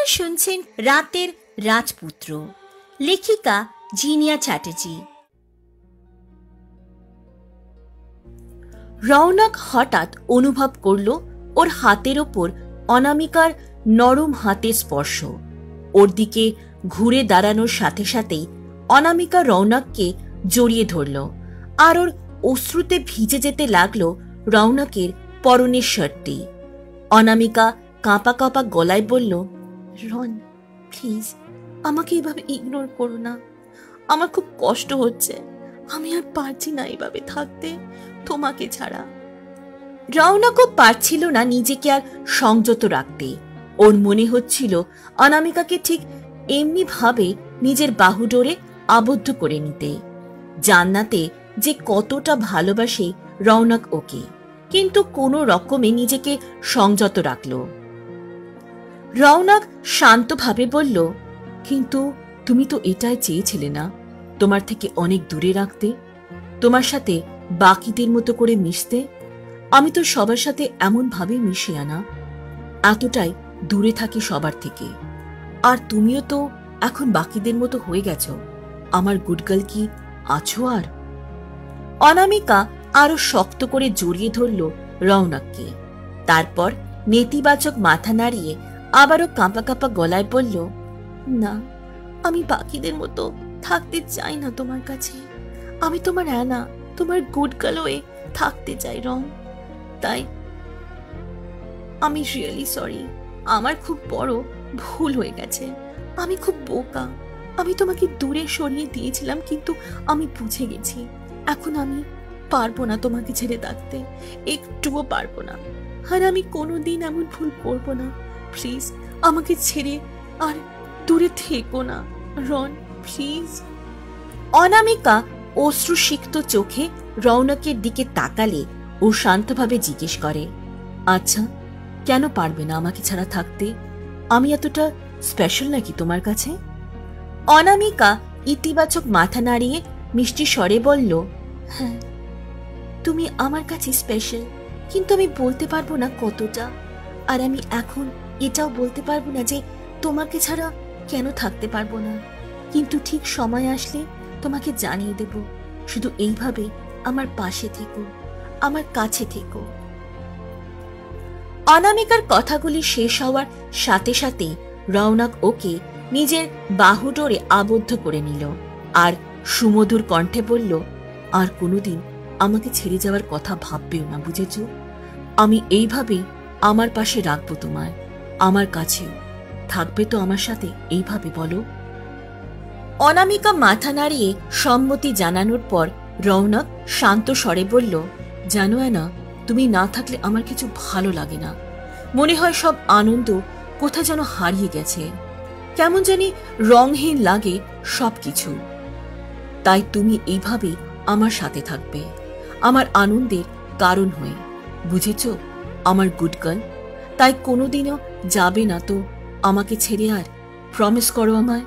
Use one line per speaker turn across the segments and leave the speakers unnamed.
আপনারা শুনছেন রাতের রাজপুত্র, লেখিকা জিনিয়া চ্যাটার্জি। রৌনক হঠাৎ অনুভব করল ওর হাতের ওপর অনামিকার নরম হাতের স্পর্শ। ওর দিকে ঘুরে দাঁড়ানোর সাথে সাথেই অনামিকা রৌনককে জড়িয়ে ধরল, আর ওর অশ্রুতে ভিজে যেতে লাগলো রৌনকের পরনের শার্টটি। অনামিকা কাঁপা কাঁপা গলায় বলল, রন প্লিজ আমাকে এভাবে ইগনোর করো না, আমার খুব কষ্ট হচ্ছে, আমি আর পারছি না এভাবে থাকতে তোমাকে ছাড়া। রৌনকও পারছিল না নিজেকে আর সংযত রাখতে। ওর মনে হচ্ছিল অনামিকাকে ঠিক এমনি ভাবে নিজের বাহুডোরে আবদ্ধ করে নিতে। জান্নাতে যে কতটা ভালোবাসে রৌনক ওকে, কিন্তু কোনো রকমে নিজেকে সংযত রাখল। রৌনক শান্তভাবে বলল, কিন্তু তুমি তো এটাই চেয়েছিলে না, তোমার থেকে অনেক দূরে রাখতে, তোমার সাথে বাকিদের মতো করে মিশতে। আমি তো সবার সাথে এমন ভাবে মিশি না, এতটাই দূরে থাকি সবার থেকে। আর তুমিও তো এখন বাকিদের মতো হয়ে গেছো। আমার গুডগার্ল কি আছো আর? অনামিকা আরো শক্ত করে জড়িয়ে ধরল রৌনককে। তারপর নেতিবাচক মাথা নাড়িয়ে আবারও কাঁপা কাঁপা গলায় বলল, না, আমি বাকিদের মতো থাকতে চাই না তোমার কাছে। আমি তোমার অ্যানা, তোমার গুডগার্ল হয়ে থাকতে চাই রং। তাই আমি রিয়েলি সরি, আমার খুব বড় ভুল হয়ে গেছে। আমি খুব বোকা, আমি তোমাকে দূরে সরিয়ে দিয়েছিলাম, কিন্তু আমি বুঝে গেছি এখন আমি পারবো না তোমাকে ছেড়ে থাকতে, একটুও পারবো না। আর আমি কোনোদিন এমন ভুল করবো না। প্লিজ আমাকে ছেড়ে আর দূরে থেকো না রন, প্লিজ। অনামিকা অশ্রুসিক্ত চোখে রৌনকের দিকে তাকালে ও শান্তভাবে জিজ্ঞেস করে, আচ্ছা কেন পারবে না আমাকে ছাড়া থাকতে? আমি এতটা স্পেশাল নাকি তোমার কাছে? অনামিকা ইতিবাচক মাথা নাড়িয়ে মিষ্টি স্বরে বলল, হ্যাঁ তুমি আমার কাছে স্পেশাল, কিন্তু আমি বলতে পারবো না কতটা। আর আমি এখন এটাও বলতে পারবো না যে তোমাকে ছাড়া কেন থাকতে পারবো না, কিন্তু ঠিক সময় আসলে তোমাকে জানিয়ে দেব। শুধু এইভাবে আমার পাশে থেকো, আমার কাছে থেকো। অনামিকার কথাগুলি শেষ হওয়ার সাথে সাথে রৌনক ওকে নিজের বাহুডোরে আবদ্ধ করে নিল আর সুমধুর কণ্ঠে বলল, আর কোনোদিন আমাকে ছেড়ে যাওয়ার কথা ভাববেও না, বুঝেছ? আমি এইভাবে আমার পাশে রাখবো তোমায়, আমার কাছেও থাকবে তো আমার সাথে, এইভাবে বলো। অনামিকা মাথা নাড়িয়ে সম্মতি জানানোর পর রৌনক শান্ত স্বরে বলল, জানো না, তুমি না থাকলে আমার কিছু ভালো লাগে না। মনে হয় সব আনন্দ কোথা যেন হারিয়ে গেছে, কেমন জানি রংহীন লাগে সবকিছু। তাই তুমি এইভাবে আমার সাথে থাকবে, আমার আনন্দের কারণ হয়ে, বুঝেছ আমার গুডগার্ল? তাই কোনোদিনও যাবে না তো আমাকে ছেড়ে, আর প্রমিস করো আমায়।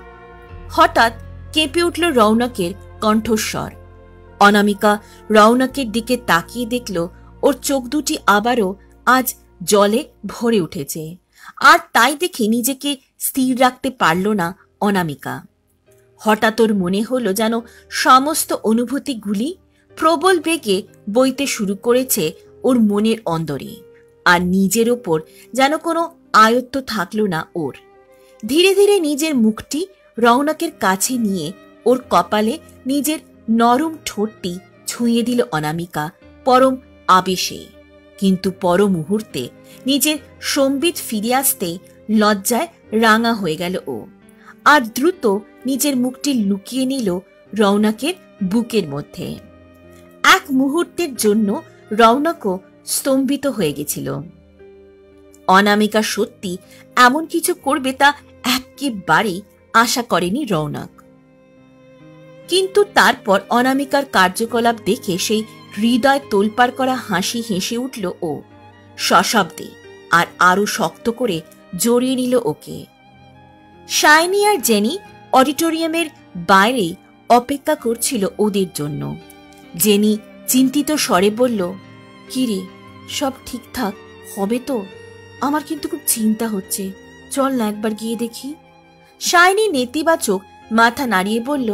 হঠাৎ কেঁপে উঠল রৌনকের কণ্ঠস্বর। অনামিকা রৌনকের দিকে তাকিয়ে দেখল ওর চোখ দুটি আবারও আজ জলে ভরে উঠেছে, আর তাই দেখে নিজেকে স্থির রাখতে পারল না অনামিকা। হঠাৎ ওর মনে হলো যেন সমস্ত অনুভূতিগুলি প্রবল বেগে বইতে শুরু করেছে ওর মনের অন্দরে, আর নিজের ওপর যেন কোনো আয়ত্ত থাকলো না ওর। ধীরে ধীরে নিজের মুখটি রৌনকের কাছে নিয়ে ওর কপালে নিজের নরম ঠোঁটটি ছুঁয়ে দিল অনামিকা পরম আবেশে, কিন্তু পর মুহূর্তে নিজের সম্বিত ফিরে আসতে লজ্জায় রাঙা হয়ে গেল ও, আর দ্রুত নিজের মুখটি লুকিয়ে নিল রৌনকের বুকের মধ্যে। এক মুহূর্তের জন্য রৌনকও স্তম্ভিত হয়ে গেছিল। অনামিকা সত্যি এমন কিছু করবে তা একেবারে আশা করেনি রৌনক, কিন্তু তারপর অনামিকার কার্যকলাপ দেখে সেই হৃদয় তোলপাড় করা হাসি হেসে উঠল ও সশব্দে, আর আরো শক্ত করে জড়িয়ে নিল ওকে। শাইনি আর জেনি অডিটোরিয়ামের বাইরে অপেক্ষা করছিল ওদের জন্য। জেনি চিন্তিত স্বরে বলল, কি রে, সব ঠিকঠাক হবে তো? আমার কিন্তু খুব চিন্তা হচ্ছে, চল না একবার গিয়ে দেখি। শাইনি নেতিবাচক মাথা নাড়িয়ে বলল,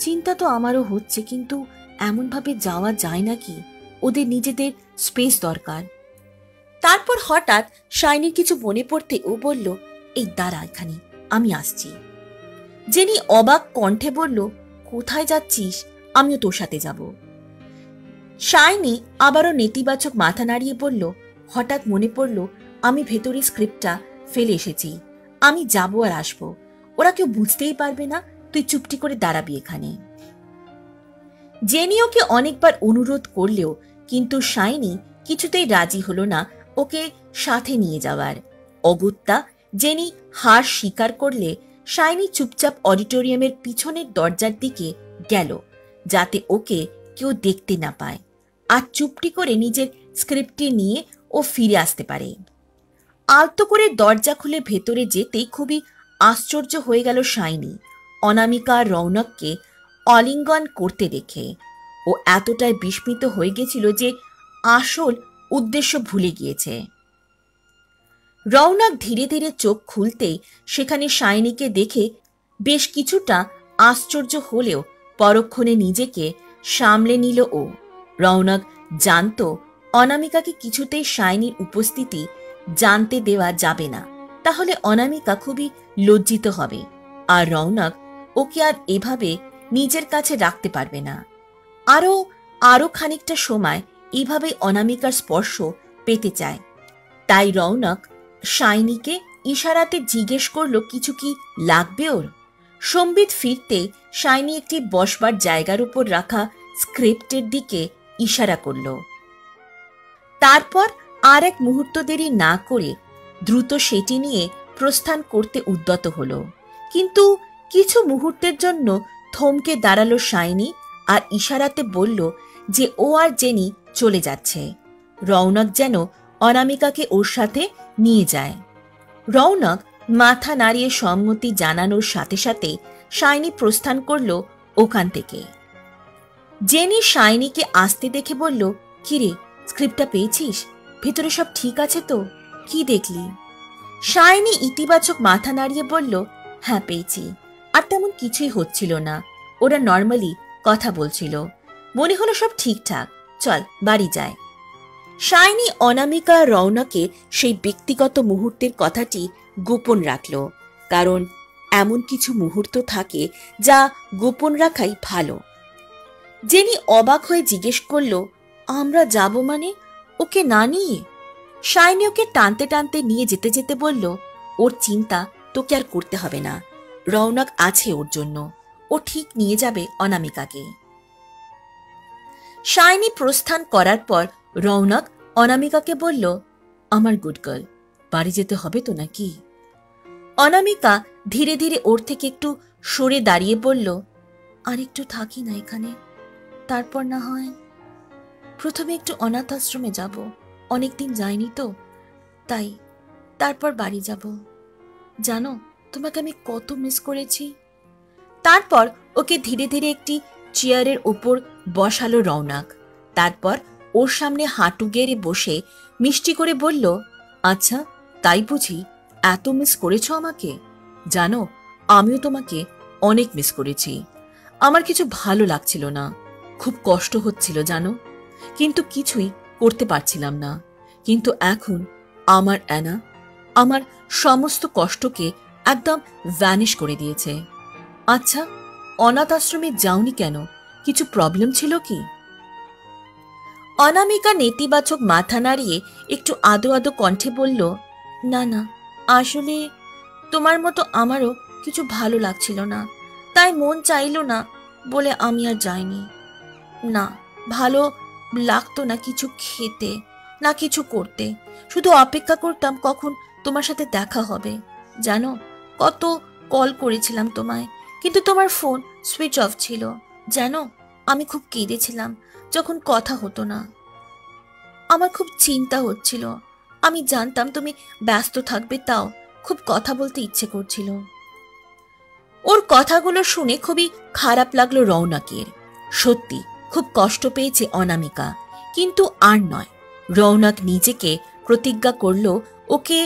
চিন্তা তো আমারও হচ্ছে, কিন্তু এমন ভাবে যাওয়া যায় নাকি? ওদের নিজেদের স্পেস দরকার। তারপর হঠাৎ শাইনির কিছু মনে পড়তে ও বলল, এই দাঁড়া এখানে, আমি আসছি। জেনি অবাক কণ্ঠে বলল, কোথায় যাচ্ছিস? আমিও তোর সাথে যাব। শাইনি আবারও নেতিবাচক মাথা নাড়িয়ে বলল, হঠাৎ মনে পড়ল আমি ভেতরে স্ক্রিপ্টটা ফেলে এসেছি, আমি যাব আর আসবো, ওরা কেউ বুঝতেই পারবে না, তুই চুপটি করে দাঁড়াবি এখানে। জেনি ওকে অনেকবার অনুরোধ করলেও কিন্তু শাইনি কিছুতেই রাজি হলো না ওকে সাথে নিয়ে যাওয়ার। অগত্যা জেনি হার স্বীকার করলে শাইনি চুপচাপ অডিটোরিয়ামের পিছনের দরজার দিকে গেল, যাতে ওকে কেউ দেখতে না পায়, আর চুপটি করে নিজের স্ক্রিপ্টটি নিয়ে ও ফিরে আসতে পারে। আলতো করে দরজা খুলে ভেতরে যেতেই খুবই আশ্চর্য হয়ে গেল শাইনি অনামিকা আর রৌনককে অলিঙ্গন করতে দেখে। ও এতটাই বিস্মিত হয়ে গেছিল যে আসল উদ্দেশ্য ভুলে গিয়েছে। রৌনক ধীরে ধীরে চোখ খুলতেই সেখানে শাইনিকে দেখে বেশ কিছুটা আশ্চর্য হলেও পরক্ষণে নিজেকে সামলে নিল ও। রৌনক জানত অনামিকাকে কিছুতেই শাইনির উপস্থিতি জানতে দেওয়া যাবে না, তাহলে অনামিকা খুবই লজ্জিত হবে, আর রৌনক ওকে আর এভাবে নিজের কাছে রাখতে পারবে না। আরো খানিকটা সময় এইভাবে অনামিকার স্পর্শ পেতে চায়। তাই রৌনক শাইনিকে ইশারাতে জিজ্ঞেস করলো কিছু কি লাগবে ওর। সম্বিত ফিরতে শাইনি একটি বসবার জায়গার উপর রাখা স্ক্রিপ্টের দিকে ইশারা করল। তারপর আর এক মুহূর্ত দেরি না করে দ্রুত সেটি নিয়ে প্রস্থান করতে উদ্যত হল। কিন্তু কিছু মুহূর্তের জন্য থমকে দাঁড়ালো শাইনি আর ইশারাতে বলল যে ও আর জেনি চলে যাচ্ছে। রৌনক যেন অনামিকাকে ওর সাথে নিয়ে যায়। রৌনক মাথা নাড়িয়ে সম্মতি জানানোর সাথে সাথে শাইনি প্রস্থান করল ওখান থেকে। জেনি শাইনিকে আসতে দেখে বলল, কিরে, স্ক্রিপ্টটা পেয়েছিস? ভেতরে সব ঠিক আছে তো? কি দেখলি? শাইনি ইতিবাচক মাথা নাড়িয়ে বলল, হ্যাঁ পেয়েছি, আর তেমন কিছুই হচ্ছিল না, ওরা নর্মালি কথা বলছিল, মনে হলো সব ঠিকঠাক, চল বাড়ি যায়। শাইনি অনামিকা রৌনকে সেই ব্যক্তিগত মুহূর্তের কথাটি গোপন রাখল, কারণ এমন কিছু মুহূর্ত থাকে যা গোপন রাখাই ভালো। জেনি অবাক হয়ে জিজ্ঞেস করল, আমরা যাব মানে? ওকে না নিয়ে? শাইনি ওকে টানতে টানতে নিয়ে যেতে যেতে বলল, ওর চিন্তা তোকে আর করতে হবে না, রৌনক আছে ওর জন্য, ও ঠিক নিয়ে যাবে অনামিকাকে। শাইনি প্রস্থান করার পর রৌনক অনামিকাকে বলল, আমার গুড গার্ল, বাড়ি যেতে হবে তো নাকি? অনামিকা ধীরে ধীরে ওর থেকে একটু সরে দাঁড়িয়ে বলল, আর একটু থাকি না এখানে, তারপর না হয় প্রথমে একটু অনাথ আশ্রমে যাব, অনেকদিন যাইনি তো, তাই তারপর বাড়ি যাব। জানো, তোমাকে আমি কত মিস করেছি। তারপর ওকে ধীরে ধীরে একটি চেয়ারের উপর বসালো রৌনক। তারপর ওর সামনে হাঁটু গেড়ে বসে মিষ্টি করে বলল, আচ্ছা তাই বুঝি এত মিস করেছো আমাকে? জানো, আমিও তোমাকে অনেক মিস করেছি। আমার কিছু ভালো লাগছিল না, খুব কষ্ট হচ্ছিল জানো, কিন্তু কিছুই করতে পারছিলাম না। কিন্তু এখন আমার অ্যানা আমার সমস্ত কষ্টকে একদম ভ্যানিশ করে দিয়েছে। আচ্ছা, অনাথ আশ্রমে যাওনি কেন? কিছু প্রবলেম ছিল কি? অনামিকা নেতিবাচক মাথা নাড়িয়ে একটু আদো আদো কণ্ঠে বলল, না না, আসলে তোমার মতো আমারও কিছু ভালো লাগছিল না, তাই মন চাইল না বলে আমি আর যাইনি। না, ভালো লাগতো না কিছু খেতে না কিছু করতে, শুধু অপেক্ষা করতাম কখন তোমার সাথে দেখা হবে। জানো, কত কল করেছিলাম তোমায়, কিন্তু তোমার ফোন সুইচ অফ ছিল। জানো, আমি খুব কেঁদেছিলাম যখন কথা হতো না। আমার খুব চিন্তা হচ্ছিল, আমি জানতাম তুমি ব্যস্ত থাকবে, তাও খুব কথা বলতে ইচ্ছে করছিল। ওর কথাগুলো শুনে খুবই খারাপ লাগলো রৌনকের। সত্যি খুব কষ্ট পেয়েছে অনামিকা, কিন্তু আর নয়। রৌনক নিজেকে প্রতিজ্ঞা করল ওকে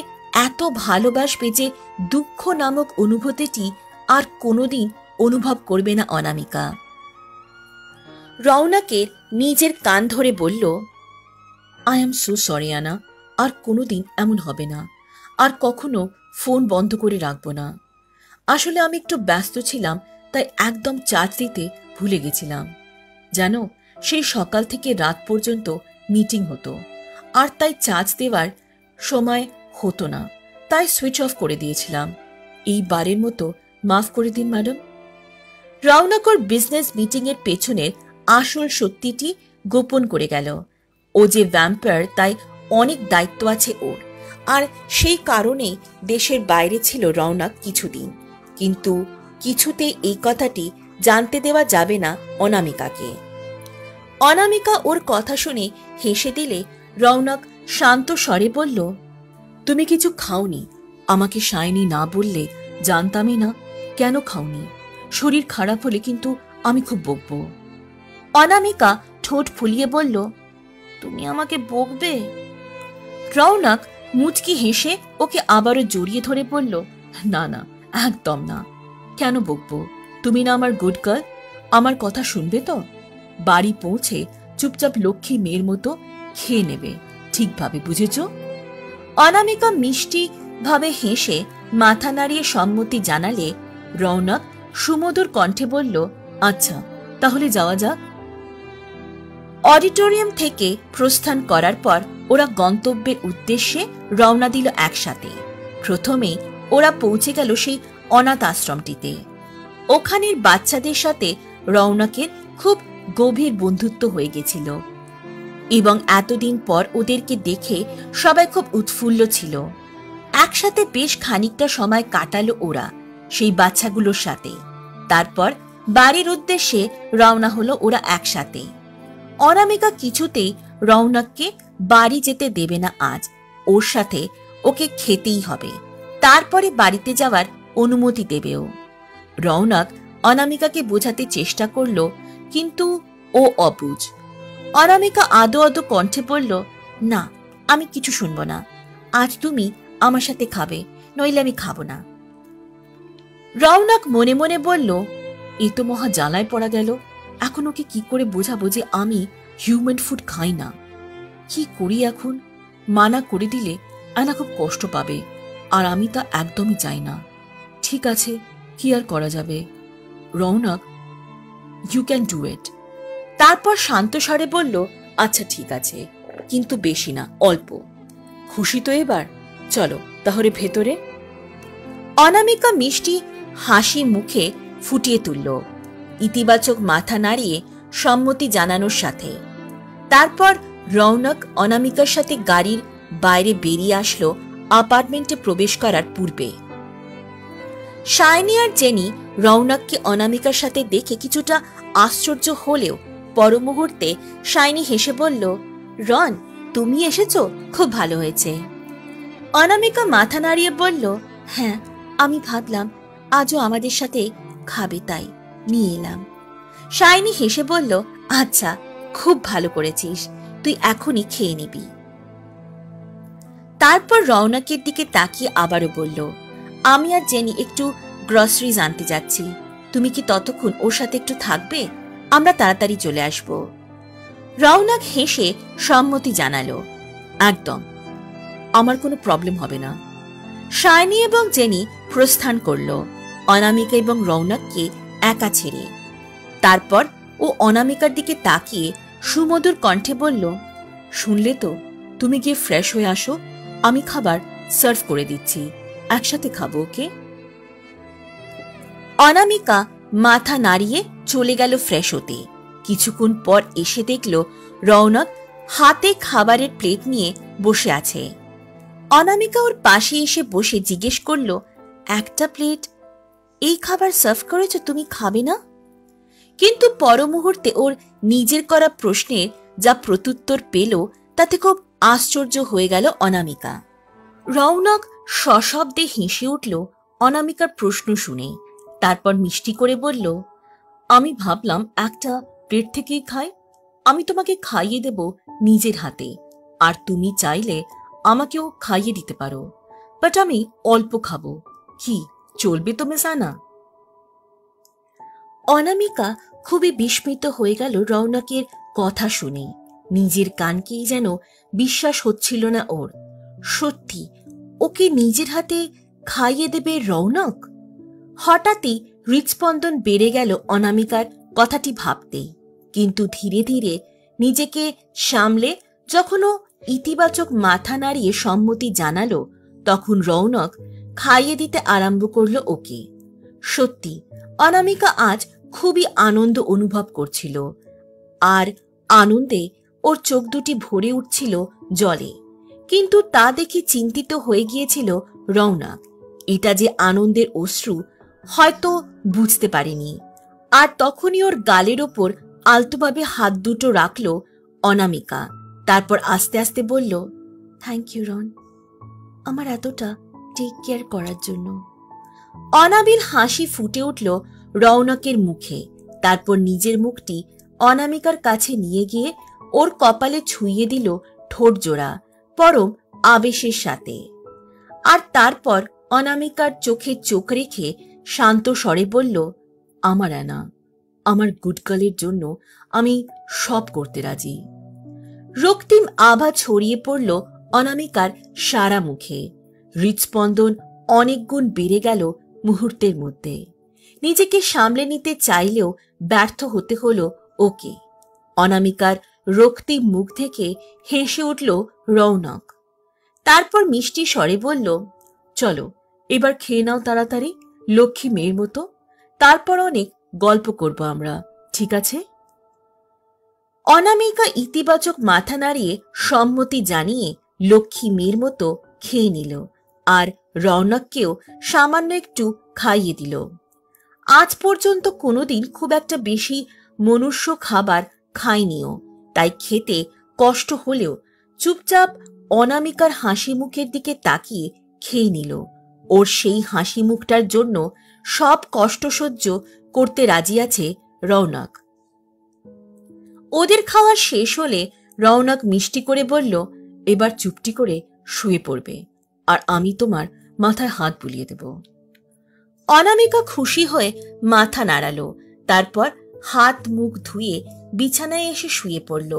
এত ভালোবাসবে যে দুঃখ নামক অনুভূতিটি আর কোনোদিন অনুভব করবে না অনামিকা। রৌনকের নিজের কান ধরে বলল, আই এম সো সরি আনা, আর কোনোদিন এমন হবে না, আর কখনো ফোন বন্ধ করে রাখবো না। আসলে আমি একটু ব্যস্ত ছিলাম, তাই একদম চার্জ দিতে ভুলে গেছিলাম। জানো, সেই সকাল থেকে রাত পর্যন্ত মিটিং হতো, আর তাই চার্জ দেওয়ার সময় হতো না, তাই সুইচ অফ করে দিয়েছিলাম। এইবারের মতো মাফ করে দিন ম্যাডাম। রৌনকর বিজনেস মিটিং এর পেছনের আসল সত্যিটি গোপন করে গেল। ও যে ভ্যাম্পায়ার, তাই অনেক দায়িত্ব আছে ওর, আর সেই কারণেই দেশের বাইরে ছিল রৌনক কিছুদিন। কিন্তু কিছুতে এই কথাটি জানতে দেওয়া যাবে না অনামিকাকে। অনামিকা ওর কথা শুনে হেসে দিলে রৌনক শান্ত স্বরে বলল, তুমি কিছু খাওনি। আমাকে শাইনি না বললে জানতামই না। কেন খাওনি? শরীর খারাপ হলে কিন্তু আমি খুব বকবো। অনামিকা ঠোঁট ফুলিয়ে বলল, তুমি আমাকে বকবে? রৌনক মুচকি হেসে ওকে আবারও জড়িয়ে ধরে বলল, না না, একদম না। কেন বকবো? তুমি না আমার গুড গার্ল, আমার কথা শুনবে তো? বাড়ি পৌঁছে চুপচাপ লক্ষ্মী মেয়ের মতো খেয়ে নেবে, ঠিকভাবে, বুঝেছ? অনামিকা মিষ্টি ভাবে হেসে মাথা নাড়িয়ে সম্মতি জানালে রৌনক সুমধুর কণ্ঠে বলল, আচ্ছা, তাহলে যাওয়া যাক। অডিটোরিয়াম থেকে প্রস্থান করার পর ওরা গন্তব্যের উদ্দেশ্যে রওনা দিল একসাথে। প্রথমে ওরা পৌঁছে গেল সেই অনাথ আশ্রমটিতে। ওখানের বাচ্চাদের সাথে রৌনকের খুব গভীর বন্ধুত্ব হয়ে গেছিল এবং এতদিন পর ওদেরকে দেখে সবাই খুব উৎফুল্ল ছিল। একসাথে বেশ খানিকটা সময় কাটালো ওরা সেই বাচ্চাগুলোর সাথে। তারপর বাড়ির উদ্দেশ্যে রওনা হলো ওরা একসাথে। অনামিকা কিছুতেই রৌনককে বাড়ি যেতে দেবে না আজ। ওর সাথে ওকে খেতেই হবে, তারপরে বাড়িতে যাওয়ার অনুমতি দেবেও। রৌনক অনামিকাকে বোঝাতে চেষ্টা করল, কিন্তু ও অবুঝ। অনামিকা আদো আদো কণ্ঠে বলল, না, আমি কিছু শুনব না। আজ তুমি আমার সাথে খাবে, নইলে আমি খাবো না। রৌনক মনে মনে বলল, এ তো মহা জ্বালায় পড়া গেল। এখন ওকে কি করে বোঝাবো যে আমি হিউম্যান ফুড খাই না? কি করি এখন? মানা করে দিলে আয়না খুব কষ্ট পাবে, আর আমি তা একদমই চাই না। ঠিক আছে, কি আর করা যাবে? Raunak, you can do it. তারপর শান্ত স্বরে বলল, আচ্ছা ঠিক আছে, কিন্তু বেশি না, অল্প। খুশি তো এবার? চলো তাহলে ভেতরে। অনামিকা মিষ্টি হাসি মুখে ফুটিয়ে তুলল, ইতিবাচক মাথা নাড়িয়ে সম্মতি জানানোর সাথে। তারপর রৌনক অনামিকার সাথে গাড়ির বাইরে বেরিয়ে আসলো অ্যাপার্টমেন্টে প্রবেশ করার পূর্বে। শাইনি আর জেনি রৌনককে অনামিকার সাথে দেখে কিছুটা আশ্চর্য হলেও পর মুহূর্তে শাইনি হেসে বলল, রন, তুমি এসেছো, খুব ভালো হয়েছে। অনামিকা মাথা নাড়িয়ে বলল, হ্যাঁ, আমি ভাবলাম আজও আমাদের সাথে খাবে, তাই নিয়ে এলাম। শাইনি হেসে বলল, আচ্ছা, খুব ভালো করেছিস, তুই এখনই খেয়ে নিবি। তারপর রৌনকের দিকে তাকিয়ে আবারও বলল, আমি আর জেনি একটু গ্রসারিজ আনতে যাচ্ছি, তুমি কি ততক্ষণ ওর সাথে একটু থাকবে? আমরা তাড়াতাড়ি চলে আসব। রৌনক হেসে সম্মতি জানালো, একদম, আমার কোনো প্রবলেম হবে না। শাইনি এবং জেনি প্রস্থান করল অনামিকা এবং রৌনককে একা ছেড়ে। তারপর ও অনামিকার দিকে তাকিয়ে সুমধুর কণ্ঠে বলল, শুনলে তো, তুমি গিয়ে ফ্রেশ হয়ে আসো, আমি খাবার সার্ভ করে দিচ্ছি, একসাথে খাবো, ওকে? অনামিকা মাথা নাড়িয়ে চলে গেল ফ্রেশ হতে। কিছুক্ষণ পর এসে দেখল রৌনক হাতে খাবারের প্লেট নিয়ে বসে আছে। অনামিকা ওর পাশে এসে বসে জিজ্ঞেস করল, একটা প্লেট এই খাবার সার্ভ করেছ, তুমি খাবে না? কিন্তু পর মুহূর্তে ওর নিজের করা প্রশ্নের যা প্রত্যুত্তর পেল তাতে খুব আশ্চর্য হয়ে গেল অনামিকা। রৌনক সশব্দে হেসে উঠল অনামিকার প্রশ্ন শুনে। তারপর মিষ্টি করে বলল, আমি ভাবলাম একটা প্লেট থেকেই খাই, আমি তোমাকে খাইয়ে দেব নিজের হাতে, আর তুমি চাইলে আমাকেও খাইয়ে দিতে পারো। বাট আমি অল্প খাবো। কি চলবে তো মিস আনা? অনামিকা খুবই বিস্মিত হয়ে গেল রৌনকের কথা শুনে। নিজের কানকেই যেন বিশ্বাস হচ্ছিল না ওর। সত্যি ওকে নিজের হাতে খাইয়ে দেবে রৌনক? হঠাৎই হৃৎস্পন্দন বেড়ে গেল অনামিকার কথাটি ভাবতেই। কিন্তু ধীরে ধীরে নিজেকে সামলে যখন ও ইতিবাচক মাথা নাড়িয়ে সম্মতি জানালো, তখন রৌনক খাইয়ে দিতে আরম্ভ করল ওকে। সত্যি অনামিকা আজ খুবই আনন্দ অনুভব করছিল, আর আনন্দে ওর চোখ দুটি ভরে উঠছিল জলে। কিন্তু তা দেখে চিন্তিত হয়ে গিয়েছিল রৌনক। এটা যে আনন্দের অশ্রু হয়তো বুঝতে পারেনি। আর তখনই ওর গালের ওপর আলতোভাবে হাত দুটো রাখল অনামিকা। তারপর আস্তে আস্তে বলল, থ্যাংক ইউ রন, আমার এতটা টেক কেয়ার করার জন্য। অনাবিল হাসি ফুটে উঠল রৌনকের মুখে। তারপর নিজের মুখটি অনামিকার কাছে নিয়ে গিয়ে ওর কপালে ছুঁয়ে দিল ঠোঁট জোড়া, পরম আবেশের সাথে। আর তারপর অনামিকার চোখে চোখ রেখে শান্ত স্বরে বলল, আমার অ্যানা, আমার গুডগার্লের জন্য আমি সব করতে রাজি। রক্তিম আভা ছড়িয়ে পড়ল অনামিকার সারা মুখে। হৃৎস্পন্দন অনেক গুণ বেড়ে গেল মুহূর্তের মধ্যে। নিজেকে সামলে নিতে চাইলেও ব্যর্থ হতে হলো ওকে। অনামিকার রক্তিম মুখ থেকে হেসে উঠল রৌনক। তারপর মিষ্টি স্বরে বলল, চলো এবার খেয়ে নাও তাড়াতাড়ি, লক্ষ্মী মেয়ের মতো। তারপর অনেক গল্প করব আমরা, ঠিক আছে? অনামিকা ইতিবাচক মাথা নাড়িয়ে সম্মতি জানিয়ে লক্ষ্মী মেয়ের মতো খেয়ে নিল, আর রৌনককেও সামান্য একটু খাইয়ে দিল। আজ পর্যন্ত কোনোদিন খুব একটা বেশি মনুষ্য খাবার খায়নিও, তাই খেতে কষ্ট হলেও চুপচাপ অনামিকার হাসি মুখের দিকে তাকিয়ে খেয়ে নিল। ওর সেই হাসি মুখটার জন্য সব কষ্ট সহ্য করতে রাজি আছে রৌনক। ওদের খাওয়া শেষ হলে রৌনক মিষ্টি করে বলল, এবার চুপটি করে শুয়ে পড়বে, আর আমি তোমার মাথায় হাত বুলিয়ে দেব। অনামিকা খুশি হয়ে মাথা নাড়ালো। তারপর হাত মুখ ধুয়ে বিছানায় এসে শুয়ে পড়ল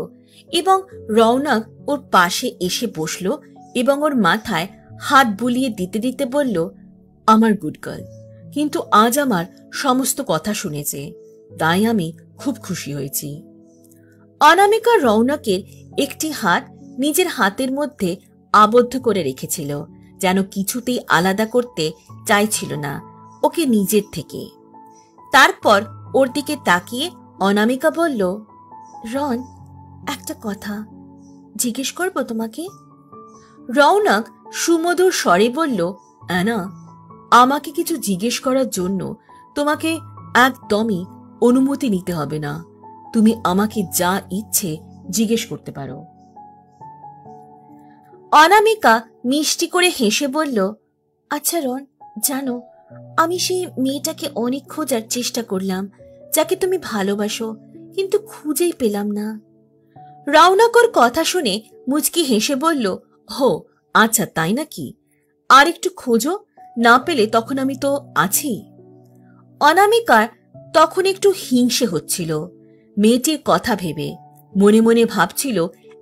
এবং রৌনক ওর পাশে এসে বসল এবং ওর মাথায় হাত বুলিয়ে দিতে দিতে বলল, আমার গুড গার্ল, কিন্তু আজ আমার সমস্ত কথা শুনেছে, তাই আমি খুব খুশি হয়েছি। অনামিকা রৌনকের একটি হাত নিজের হাতের মধ্যে আবদ্ধ করে রেখেছিল, যেন কিছুতেই আলাদা করতে চাইছিল না ওকে নিজের থেকে। তারপর ওর দিকে তাকিয়ে অনামিকা বলল, রন, একটা কথা জিজ্ঞেস করব তোমাকে? রৌনক সুমধুর স্বরে বলল, অ্যানা, আমাকে কিছু জিজ্ঞেস করার জন্য তোমাকে একদমই অনুমতি নিতে হবে না। তুমি আমাকে যা ইচ্ছে জিজ্ঞেস করতে পারো। অনামিকা মিষ্টি করে হেসে বলল, আচ্ছা রন, জানো আমি সেই মেয়েটাকে অনেক খোঁজার চেষ্টা করলাম যাকে তুমি ভালোবাসো, কিন্তু খুঁজেই পেলাম না। রৌনকর কথা শুনে মুচকি হেসে বলল, হো আচ্ছা তাই নাকি, আর একটু খোঁজো, না পেলে তখন আমি তো আছি। অনামিকার তখন একটু হিংসে হচ্ছিল মেয়েটির কথা ভেবে। মনে মনে ভাবছিল,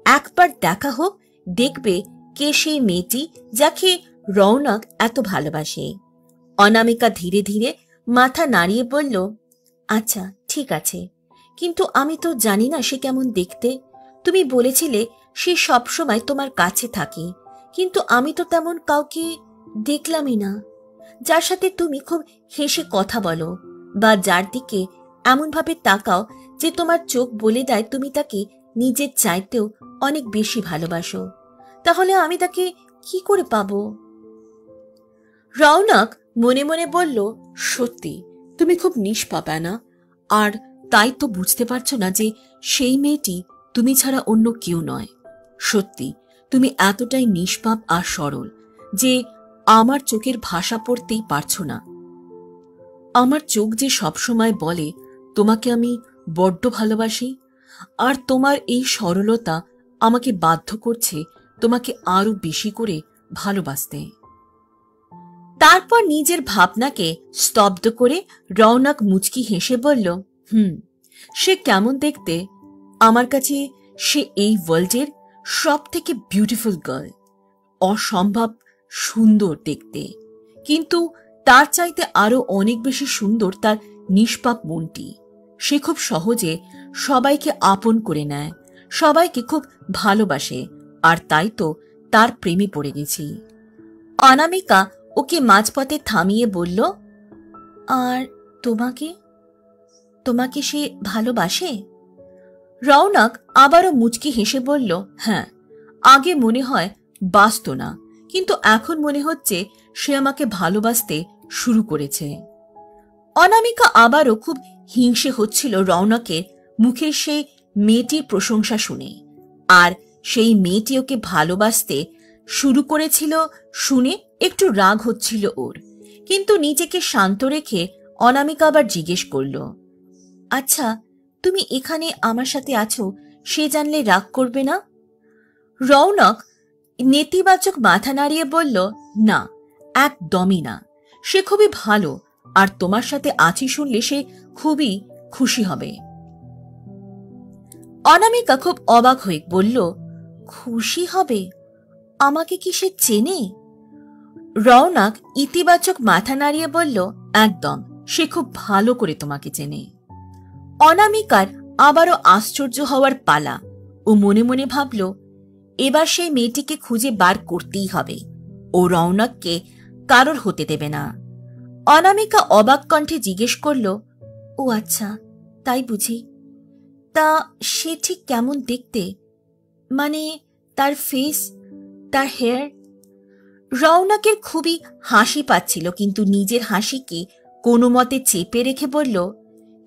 একবার দেখা হোক, দেখবে কে সেই মেয়েটি যাকে রৌনক এত ভালোবাসে। অনামিকা ধীরে ধীরে মাথা নাড়িয়ে বলল, আচ্ছা ঠিক আছে, কিন্তু আমি তো জানি না সে কেমন দেখতে। তুমি বলেছিলে সে সবসময় তোমার কাছে থাকে, কিন্তু আমি তো তেমন কাউকে দেখলামই না যার সাথে তুমি খুব হেসে কথা বলো, বা যার দিকে এমনভাবে তাকাও যে তোমার চোখ বলে দেয় তুমি তাকে নিজের চাইতেও অনেক বেশি ভালোবাসো। তাহলে আমি তাকে কি করে পাবো? রৌনক মনে মনে বলল, সত্যি তুমি খুব নিষ্পাপ না, আর তাই তো বুঝতে পারছো না যে সেই মেয়েটি তুমি ছাড়া অন্য কেউ নয়। সত্যি তুমি এতটাই নিষ্পাপ আর সরল যে আমার চোখের ভাষা পড়তেই পারছো না। আমার চোখ যে সবসময় বলে তোমাকে আমি বড্ড ভালোবাসি, আর তোমার এই সরলতা আমাকে বাধ্য করছে তোমাকে আরো বেশি করে ভালোবাসতে। তারপর নিজের ভাবনাকে স্তব্ধ করে রৌনক মুচকি হেসে বলল, সে কেমন দেখতে? আমার কাছে সে এই ওয়ার্ল্ডের সব থেকে বিউটিফুল গার্ল। অসম্ভব সুন্দর দেখতে, কিন্তু তার চাইতে আরো অনেক বেশি সুন্দর তার নিষ্পাপ মনটি। সে খুব সহজে সবাইকে আপন করে নেয়, সবাইকে খুব ভালোবাসে, আর তাই তো তার প্রেমে পড়ে গেছি। অনামিকা ওকে মাঝপথে থামিয়ে বলল, আর তোমাকে? তোমাকে সে ভালোবাসে? রৌনক আবারও মুচকি হেসে বলল, হ্যাঁ, আগে মনে হয় বাসত না, কিন্তু এখন মনে হচ্ছে সে আমাকে ভালোবাসতে শুরু করেছে। অনামিকা আবারও খুব হিংসে হচ্ছিল রৌনকের মুখের সেই মেয়েটির প্রশংসা শুনে, আর সেই মেয়েটি ওকে ভালোবাসতে শুরু করেছিল শুনে একটু রাগ হচ্ছিল ওর। কিন্তু নিজেকে শান্ত রেখে অনামিকা আবার জিজ্ঞেস করল, আচ্ছা, তুমি এখানে আমার সাথে আছো সে জানলে রাগ করবে না? রৌনক নেতিবাচক মাথা নাড়িয়ে বলল, না, একদমই না। সে খুবই ভালো, আর তোমার সাথে আছি শুনলে সে খুবই খুশি হবে। অনামিকা খুব অবাক হয়ে বলল, খুশি হবে? আমাকে কি সে চেনে? রৌনক ইতিবাচক মাথা নাড়িয়ে বলল, একদম, সে খুব ভালো করে তোমাকে চেনে। অনামিকার আবারও আশ্চর্য হওয়ার পালা। ও মনে মনে ভাবল, এবার সেই মেয়েটিকে খুঁজে বার করতেই হবে। ও রৌনককে কারোর হতে দেবে না। অনামিকা অবাক কণ্ঠে জিজ্ঞেস করল, ও আচ্ছা, তাই বুঝি? তা সে ঠিক কেমন দেখতে? মানে তার ফেস, তার হেয়ার? রৌনকের খুবই হাসি পাচ্ছিল, কিন্তু নিজের হাসিকে কোনো মতে চেপে রেখে বলল,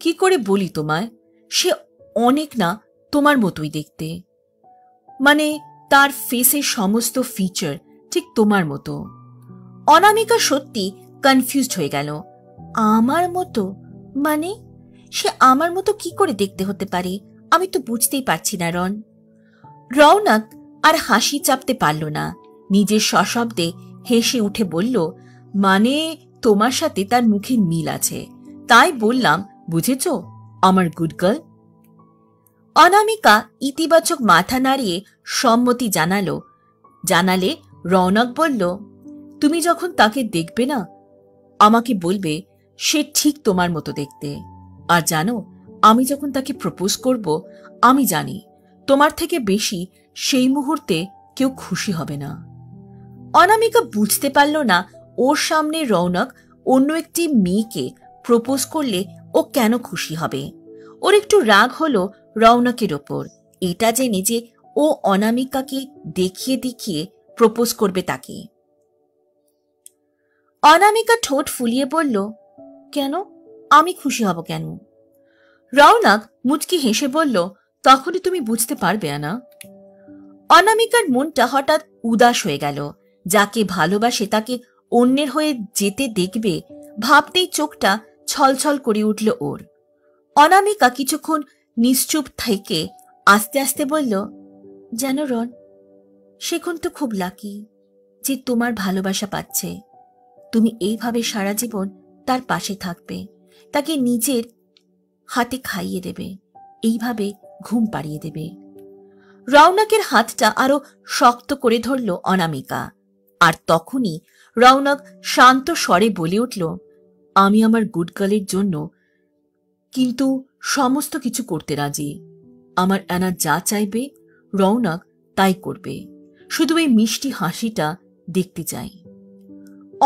কি করে বলি তোমায়, সে অনেক না তোমার মতোই দেখতে। মানে তার ফেসের সমস্ত ফিচার ঠিক তোমার মতো। অনামিকা সত্যি কনফিউজড হয়ে গেল। আমার মতো? মানে সে আমার মতো কি করে দেখতে হতে পারে? আমি তো বুঝতেই পারছি না রন। রৌনক আর হাসি চাপতে পারল না, নিজের সশব্দে হেসে উঠে বলল, মানে তোমার সাথে তার মুখে মিল আছে, তাই বললাম, বুঝেছ আমার গুড গার্ল। অনামিকা ইতিবাচক মাথা নাড়িয়ে সম্মতি জানালে রৌনক বলল, তুমি যখন তাকে দেখবে না, আমাকে বলবে সে ঠিক তোমার মতো দেখতে। আর জানো, আমি যখন তাকে প্রপোজ করব, আমি জানি তোমার থেকে বেশি সেই মুহূর্তে কেউ খুশি হবে না। অনামিকা বুঝতে পারল না ওর সামনে রৌনক অন্য একটি মেয়েকে প্রপোজ করলে ও কেন খুশি হবে। ওর একটু রাগ হলো রৌনকের ওপর, এটা জেনে যে ও অনামিকাকে দেখিয়ে দেখিয়ে প্রপোজ করবে তাকে। অনামিকা ঠোঁট ফুলিয়ে বলল, কেন? আমি খুশি হব কেন? রৌনক মুচকি হেসে বলল, তখনই তুমি বুঝতে পারবে না। অনামিকার মনটা হঠাৎ উদাস হয়ে গেল। যাকে ভালোবাসে তাকে অন্যের হয়ে যেতে দেখবে ভাবতেই চোখটা ছলছল করে উঠল ওর। অনামিকা কিছুক্ষণ নিশ্চুপ থেকে আস্তে আস্তে বলল, জানো রন, সেখন তো খুব লাকি যে তোমার ভালোবাসা পাচ্ছে। তুমি এইভাবে সারা জীবন তার পাশে থাকবে, তাকে নিজের হাতে খাইয়ে দেবে, এইভাবে ঘুম পাড়িয়ে দেবে। রৌনকের হাতটা আরো শক্ত করে ধরল অনামিকা, আর তখনই রৌনক শান্ত স্বরে বলে উঠল, আমি আমার গুড গার্লের জন্য কিন্তু সমস্ত কিছু করতে রাজি। আমার অ্যানা যা চাইবে রৌনক তাই করবে, শুধু এই মিষ্টি হাসিটা দেখতে চাই।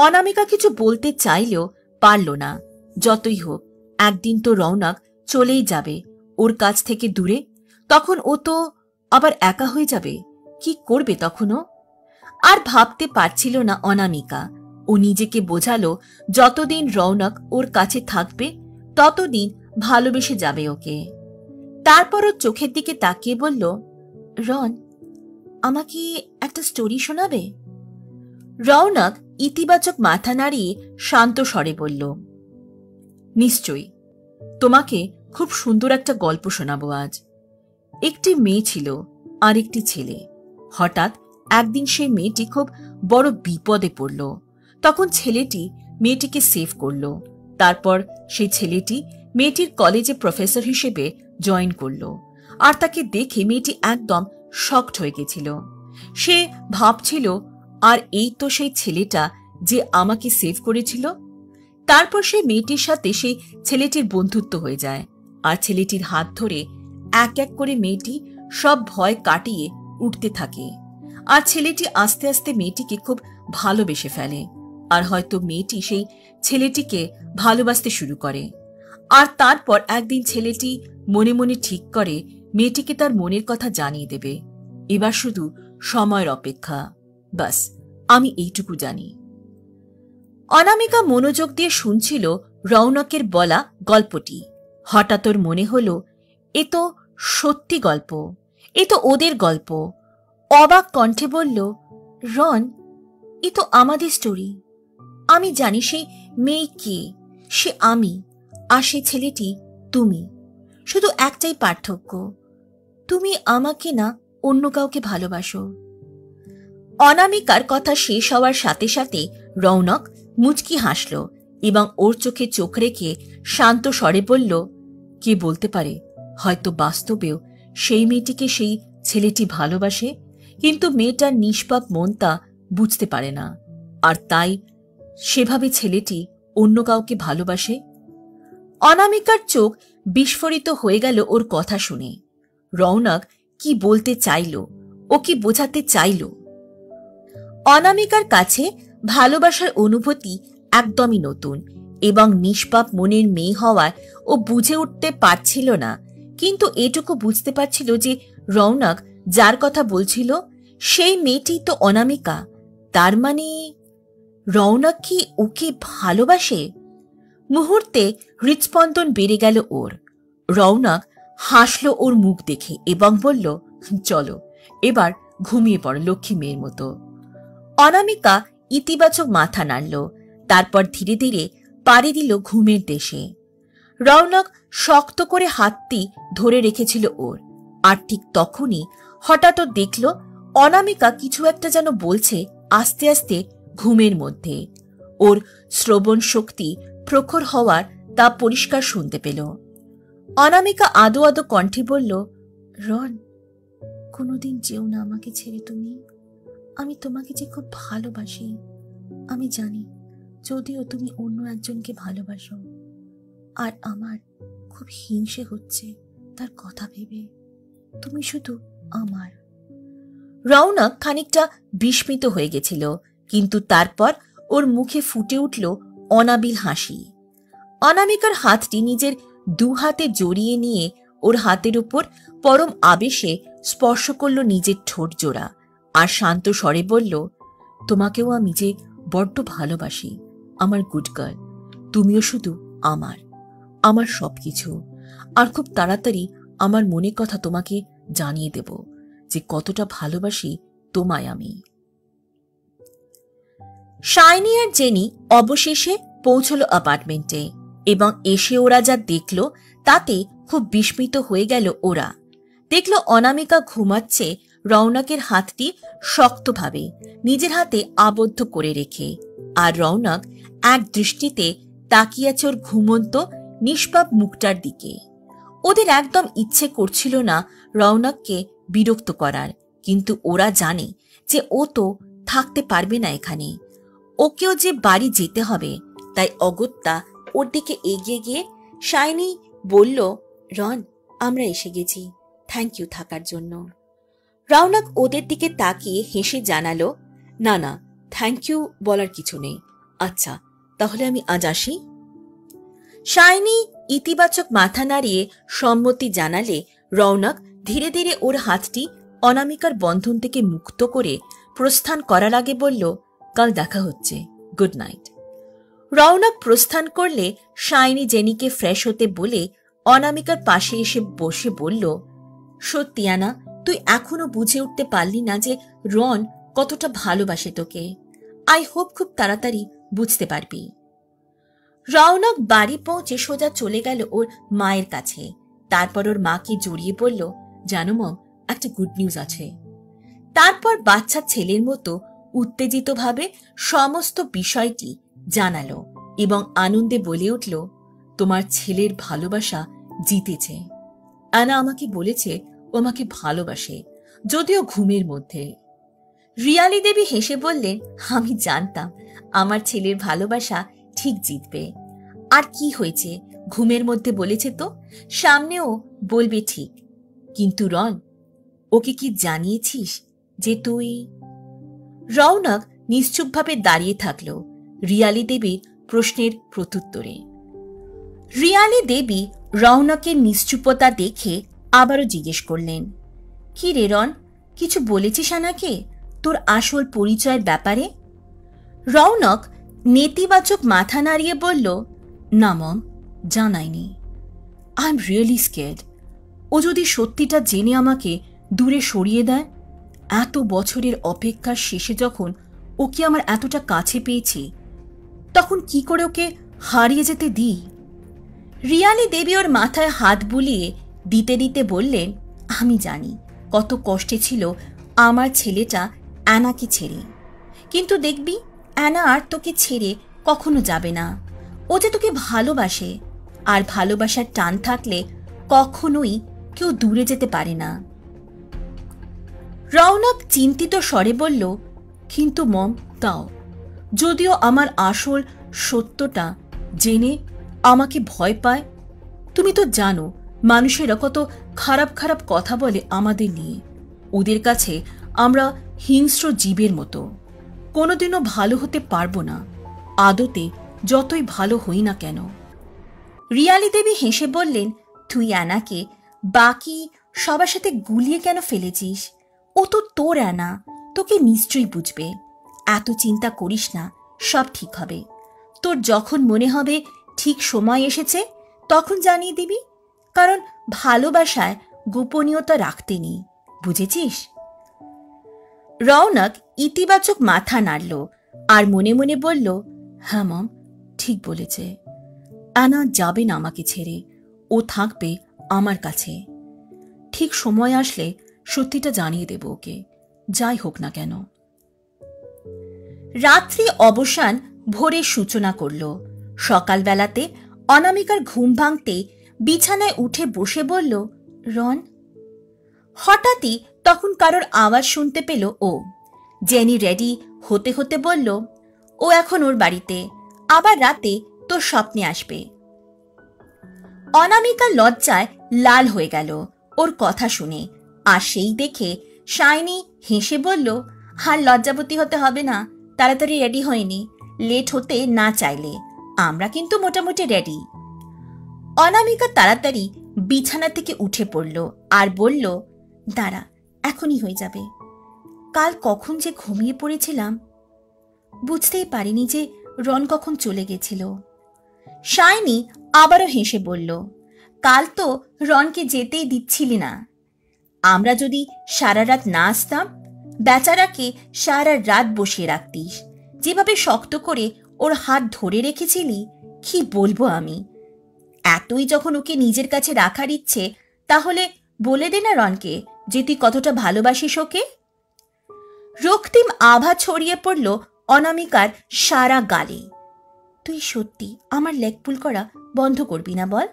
অনামিকা কিছু বলতে চাইলেও পারল না। যতই হোক, একদিন তো রৌনক চলেই যাবে ওর কাছ থেকে দূরে, তখন ও তো আবার একা হয়ে যাবে। কি করবে তখনও? আর ভাবতে পারছিল না অনামিকা। ও নিজেকে বোঝালো, যতদিন রৌনক ওর কাছে থাকবে ততদিন ভালোবেসে যাবে ওকে। তারপর ও চোখের দিকে তাকিয়ে বলল, রন, আমাকে একটা স্টোরি শোনাবে? রৌনক ইতিবাচক মাথা নাড়িয়ে শান্ত স্বরে বলল, নিশ্চয়ই, তোমাকে খুব সুন্দর একটা গল্প শোনাবো আজ। একটি মেয়ে ছিল আর একটি ছেলে। হঠাৎ একদিন সেই মেয়েটি খুব বড় বিপদে পড়ল। তখন ছেলেটি মেয়েটিকে সেভ করলো। তারপর সেই ছেলেটি মেয়েটির কলেজে প্রফেসর হিসেবে জয়েন করলো। আর তাকে দেখে মেয়েটি একদম শকড হয়ে গেছিল। সে ভাবছিল, আর এই তো সেই ছেলেটা যে আমাকে সেভ করেছিল। তারপর সেই মেয়েটির সাথে সেই ছেলেটির বন্ধুত্ব হয়ে যায়, আর ছেলেটির হাত ধরে এক এক করে মেয়েটি সব ভয় কাটিয়ে উঠতে থাকে। আর ছেলেটি আস্তে আস্তে মেয়েটিকে খুব ভালোবেসে ফেলে, আর হয়তো মেয়েটি সেই ছেলেটিকে ভালোবাসতে শুরু করে। আর তারপর একদিন ছেলেটি মনে মনে ঠিক করে মেয়েটিকে তার মনের কথা জানিয়ে দেবে। এবার শুধু সময়ের অপেক্ষা। বাস, আমি এইটুকু জানি। অনামিকা মনোযোগ দিয়ে শুনছিল রৌনকের বলা গল্পটি। হঠাৎ ওর মনে হলো, এ তো সত্যি গল্প, এ তো ওদের গল্প। অবাক কণ্ঠে বলল, রন, এ তো আমাদের স্টোরি। আমি জানি সেই মেয়ে কে, সে আমি, আর সে ছেলেটি তুমি। শুধু একটাই পার্থক্য, তুমি আমাকে না অন্য কাউকে ভালোবাসো। অনামিকার কথা শেষ হওয়ার সাথে সাথে রৌনক মুচকি হাসল এবং ওর চোখে চোখ রেখে শান্ত স্বরে বলল, কে বলতে পারে, হয়তো বাস্তবেও সেই মেয়েটিকে সেই ছেলেটি ভালোবাসে, কিন্তু মেয়েটার নিষ্পাপ মন তা বুঝতে পারে না, আর তাই সেভাবে ছেলেটি অন্য কাউকে ভালোবাসে। অনামিকার চোখ বিস্ফোরিত হয়ে গেল ওর কথা শুনে। রৌনক কি বলতে চাইল, ও কি বোঝাতে চাইল? অনামিকার কাছে ভালোবাসার অনুভূতি একদমই নতুন এবং নিষ্পাপ মনের মেয়ে হওয়ায় ও বুঝে উঠতে পারছিল না, কিন্তু এটুকু বুঝতে পারছিল যে রৌনক যার কথা বলছিল সেই মেয়েটি তো অনামিকা। তার মানে রৌনক কি ওকে ভালোবাসে? মুহূর্তে হৃৎস্পন্দন বেড়ে গেল ওর। রৌনক হাসল ওর মুখ দেখে এবং বলল, চলো এবার ঘুমিয়ে পড়ো লক্ষ্মী মেয়ের মতো। অনামিকা ইতিবাচক মাথা নাড়ল, তারপর ধীরে ধীরে পাড়ি দিল ঘুমের দেশে। রৌনক শক্ত করে হাতটি ধরে রেখেছিল ওর, আর ঠিক তখনই হঠাৎ দেখল অনামিকা কিছু একটা যেন বলছে আস্তে আস্তে ঘুমের মধ্যে। ওর শ্রবণ শক্তি প্রখর হওয়ার তা পরিষ্কার শুনতে পেল। অনামিকা আদো আদো কণ্ঠে বলল, রন, কোনোদিন যেও না আমাকে ছেড়ে তুমি। আমি তোমাকে যে খুব ভালোবাসি। আমি জানি যদিও তুমি অন্য একজনকে ভালোবাসো, আর আমার খুব হিংসে হচ্ছে তার কথা ভেবে। তুমি শুধু আমার। রৌনক খানিকটা বিস্মিত হয়ে গেছিল, কিন্তু তারপর ওর মুখে ফুটে উঠল অনাবিল হাসি। অনামিকার হাতটি নিজের দু হাতে জড়িয়ে নিয়ে ওর হাতের উপর পরম আবেশে স্পর্শ করল নিজের ঠোঁট জোড়া, আর শান্ত স্বরে বলল, তোমাকেও আমি যে বড্ড ভালোবাসি আমার গুড গার্ল। তুমিও শুধু আমার, আমার সবকিছু। আর খুব তাড়াতাড়ি আমার মনের কথা তোমাকে জানিয়ে দেব যে কতটা ভালোবাসি তোমায় আমি। শাইনি আর জেনি অবশেষে পৌঁছল অ্যাপার্টমেন্টে, এবং এসে ওরা যা দেখল তাতে খুব বিস্মিত হয়ে গেল ওরা। দেখল অনামিকা ঘুমাচ্ছে রৌনকের হাতটি শক্তভাবে নিজের হাতে আবদ্ধ করে রেখে, আর রৌনক এক দৃষ্টিতে তাকিয়েছে ওর ঘুমন্ত নিষ্পাপ মুখটার দিকে। ওদের একদম ইচ্ছে করছিল না রৌনককে বিরক্ত করার, কিন্তু ওরা জানে যে ও তো থাকতে পারবে না এখানে, ওকেও যে বাড়ি যেতে হবে। তাই অগত্যা ওর দিকে এগিয়ে গিয়ে শাইনি বলল, রন, আমরা এসে গেছি, থ্যাংক ইউ থাকার জন্য। রৌনক ওদের দিকে তাকিয়ে হেসে জানালো, না না, থ্যাংক ইউ বলার কিছু নেই। আচ্ছা, তাহলে আমি আজ আসি। শাইনি ইতিবাচক মাথা নাড়িয়ে সম্মতি জানালে রৌনক ধীরে ধীরে ওর হাতটি অনামিকার বন্ধন থেকে মুক্ত করে প্রস্থান করার আগে বলল, কাল দেখা হচ্ছে, গুড নাইট। রৌনক প্রস্থান করলে শাইনি জেনিকে ফ্রেশ হতে বলে অনামিকার পাশে এসে বসে বলল, সত্যি আনা, তুই এখনো বুঝে উঠতে পারলি না যে রন কতটা ভালোবাসে তোকে। আই হোপ খুব তাড়াতাড়ি বুঝতে পারবি। রৌনক বাড়ি পৌঁছে সোজা চলে গেল ওর মায়ের কাছে। তারপর ওর মাকে জড়িয়ে বলল, জানো মম, একটা গুড নিউজ আছে। তারপর বাচ্চা ছেলের মতো উত্তেজিতভাবে সমস্ত বিষয়টি জানালো এবং আনন্দে বলে উঠল, তোমার ছেলের ভালোবাসা জিতেছে। অ্যানা আমাকে বলেছে ও আমাকে ভালোবাসে, যদিও ঘুমের মধ্যে। রিয়ালি দেবী হেসে বললেন, আমি জানতাম আমার ছেলের ভালোবাসা ঠিক জিতবে। আর কি হয়েছে, ঘুমের মধ্যে বলেছে তো, সামনেও বলবে ঠিক। কিন্তু রন, ওকে কি জানিয়েছিস যে তুই? রৌনক নিশ্চুপভাবে দাঁড়িয়ে থাকল রিয়ালি দেবীর প্রশ্নের প্রত্যুত্তরে। রিয়ালি দেবী রৌনকের নিশ্চুপতা দেখে আবারও জিজ্ঞেস করলেন, কি রে রন, কিছু বলেছিস আনাকে তোর আসল পরিচয়ের ব্যাপারে? রৌনক নেতিবাচক মাথা নাড়িয়ে বলল, না মম, জানাইনি। I am really scared. ও যদি সত্যিটা জেনে আমাকে দূরে সরিয়ে দেয়, এত বছরের অপেক্ষার শেষে যখন ওকে আমার এতটা কাছে পেয়েছি, তখন কি করে ওকে হারিয়ে যেতে দিই? রিয়ালি দেবী ওর মাথায় হাত বুলিয়ে দিতে দিতে বললেন, আমি জানি কত কষ্টে ছিল আমার ছেলেটা অ্যানাকে ছেড়ে, কিন্তু দেখবি অ্যানা আর তোকে ছেড়ে কখনো যাবে না। ও যে তোকে ভালোবাসে, আর ভালোবাসার টান থাকলে কখনোই কেউ দূরে যেতে পারে না। রৌনক চিন্তিত স্বরে বলল, কিন্তু মম, তাও যদিও আমার আসল সত্যটা জেনে আমাকে ভয় পায়। তুমি তো জানো মানুষেরা কত খারাপ খারাপ কথা বলে আমাদের নিয়ে। ওদের কাছে আমরা হিংস্র জীবের মতো, কোনোদিনও ভালো হতে পারবো না, আদতে যতই ভালো হই না কেন। রিয়ালি দেবী হেসে বললেন, তুই অ্যানাকে বাকি সবার সাথে গুলিয়ে কেন ফেলেছিস? ও তো তোর অ্যানা, তোকে নিশ্চয়ই বুঝবে। এত চিন্তা করিস না, সব ঠিক হবে। তোর যখন মনে হবে ঠিক সময় এসেছে তখন জানিয়ে দিবি, কারণ ভালোবাসায় গোপনীয়তা রাখতে নেই, বুঝেছিস? রৌনক ইতিবাচক মাথা নাড়ল আর মনে মনে বলল, হ্যাঁ মম, ঠিক বলেছে। অ্যানা যাবে না আমাকে ছেড়ে, ও থাকবে আমার কাছে। ঠিক সময় আসলে সত্যিটা জানিয়ে দেব ওকে, যাই হোক না কেন। রাত্রি অবসান ভোরের সূচনা করল। সকালবেলাতে অনামিকার ঘুম ভাঙতে বিছানায় উঠে বসে বলল, রন। হঠাৎই তখন কারোর আওয়াজ শুনতে পেল ও। জেনি রেডি হতে হতে বলল, ও এখন ওর বাড়িতে, আবার রাতে তোর স্বপ্নে আসবে। অনামিকা লজ্জায় লাল হয়ে গেল ওর কথা শুনে, আর সেই দেখে শাইনি হেসে বলল, আর লজ্জাবতী হতে হবে না, তাড়াতাড়ি রেডি হয়নি, লেট হতে না চাইলে, আমরা কিন্তু মোটামুটি রেডি। অনামিকা তাড়াতাড়ি বিছানা থেকে উঠে পড়ল আর বলল, দাঁড়া, এখনই হয়ে যাবে। কাল কখন যে ঘুমিয়ে পড়েছিলাম, বুঝতেই পারিনি যে রন কখন চলে গেছিল। শাইনি আবারও হেসে বলল, কাল তো রনকে যেতেই দিচ্ছিলি না। আমরা যদি সারা রাত না আসতাম, বেচারাকে সারা রাত বসিয়ে রাখতিস, যেভাবে শক্ত করে ওর হাত ধরে রেখেছিলি, কি বলবো আমি। এতই যখন ওকে নিজের কাছে রাখার ইচ্ছে, তাহলে বলে দে না রনকে যে তুই কতটা ভালোবাসিস ওকে। রক্তিম আভা ছড়িয়ে পড়ল অনামিকার সারা গালে। তুই সত্যি আমার লেগ পুল করা বন্ধ করবি না বল?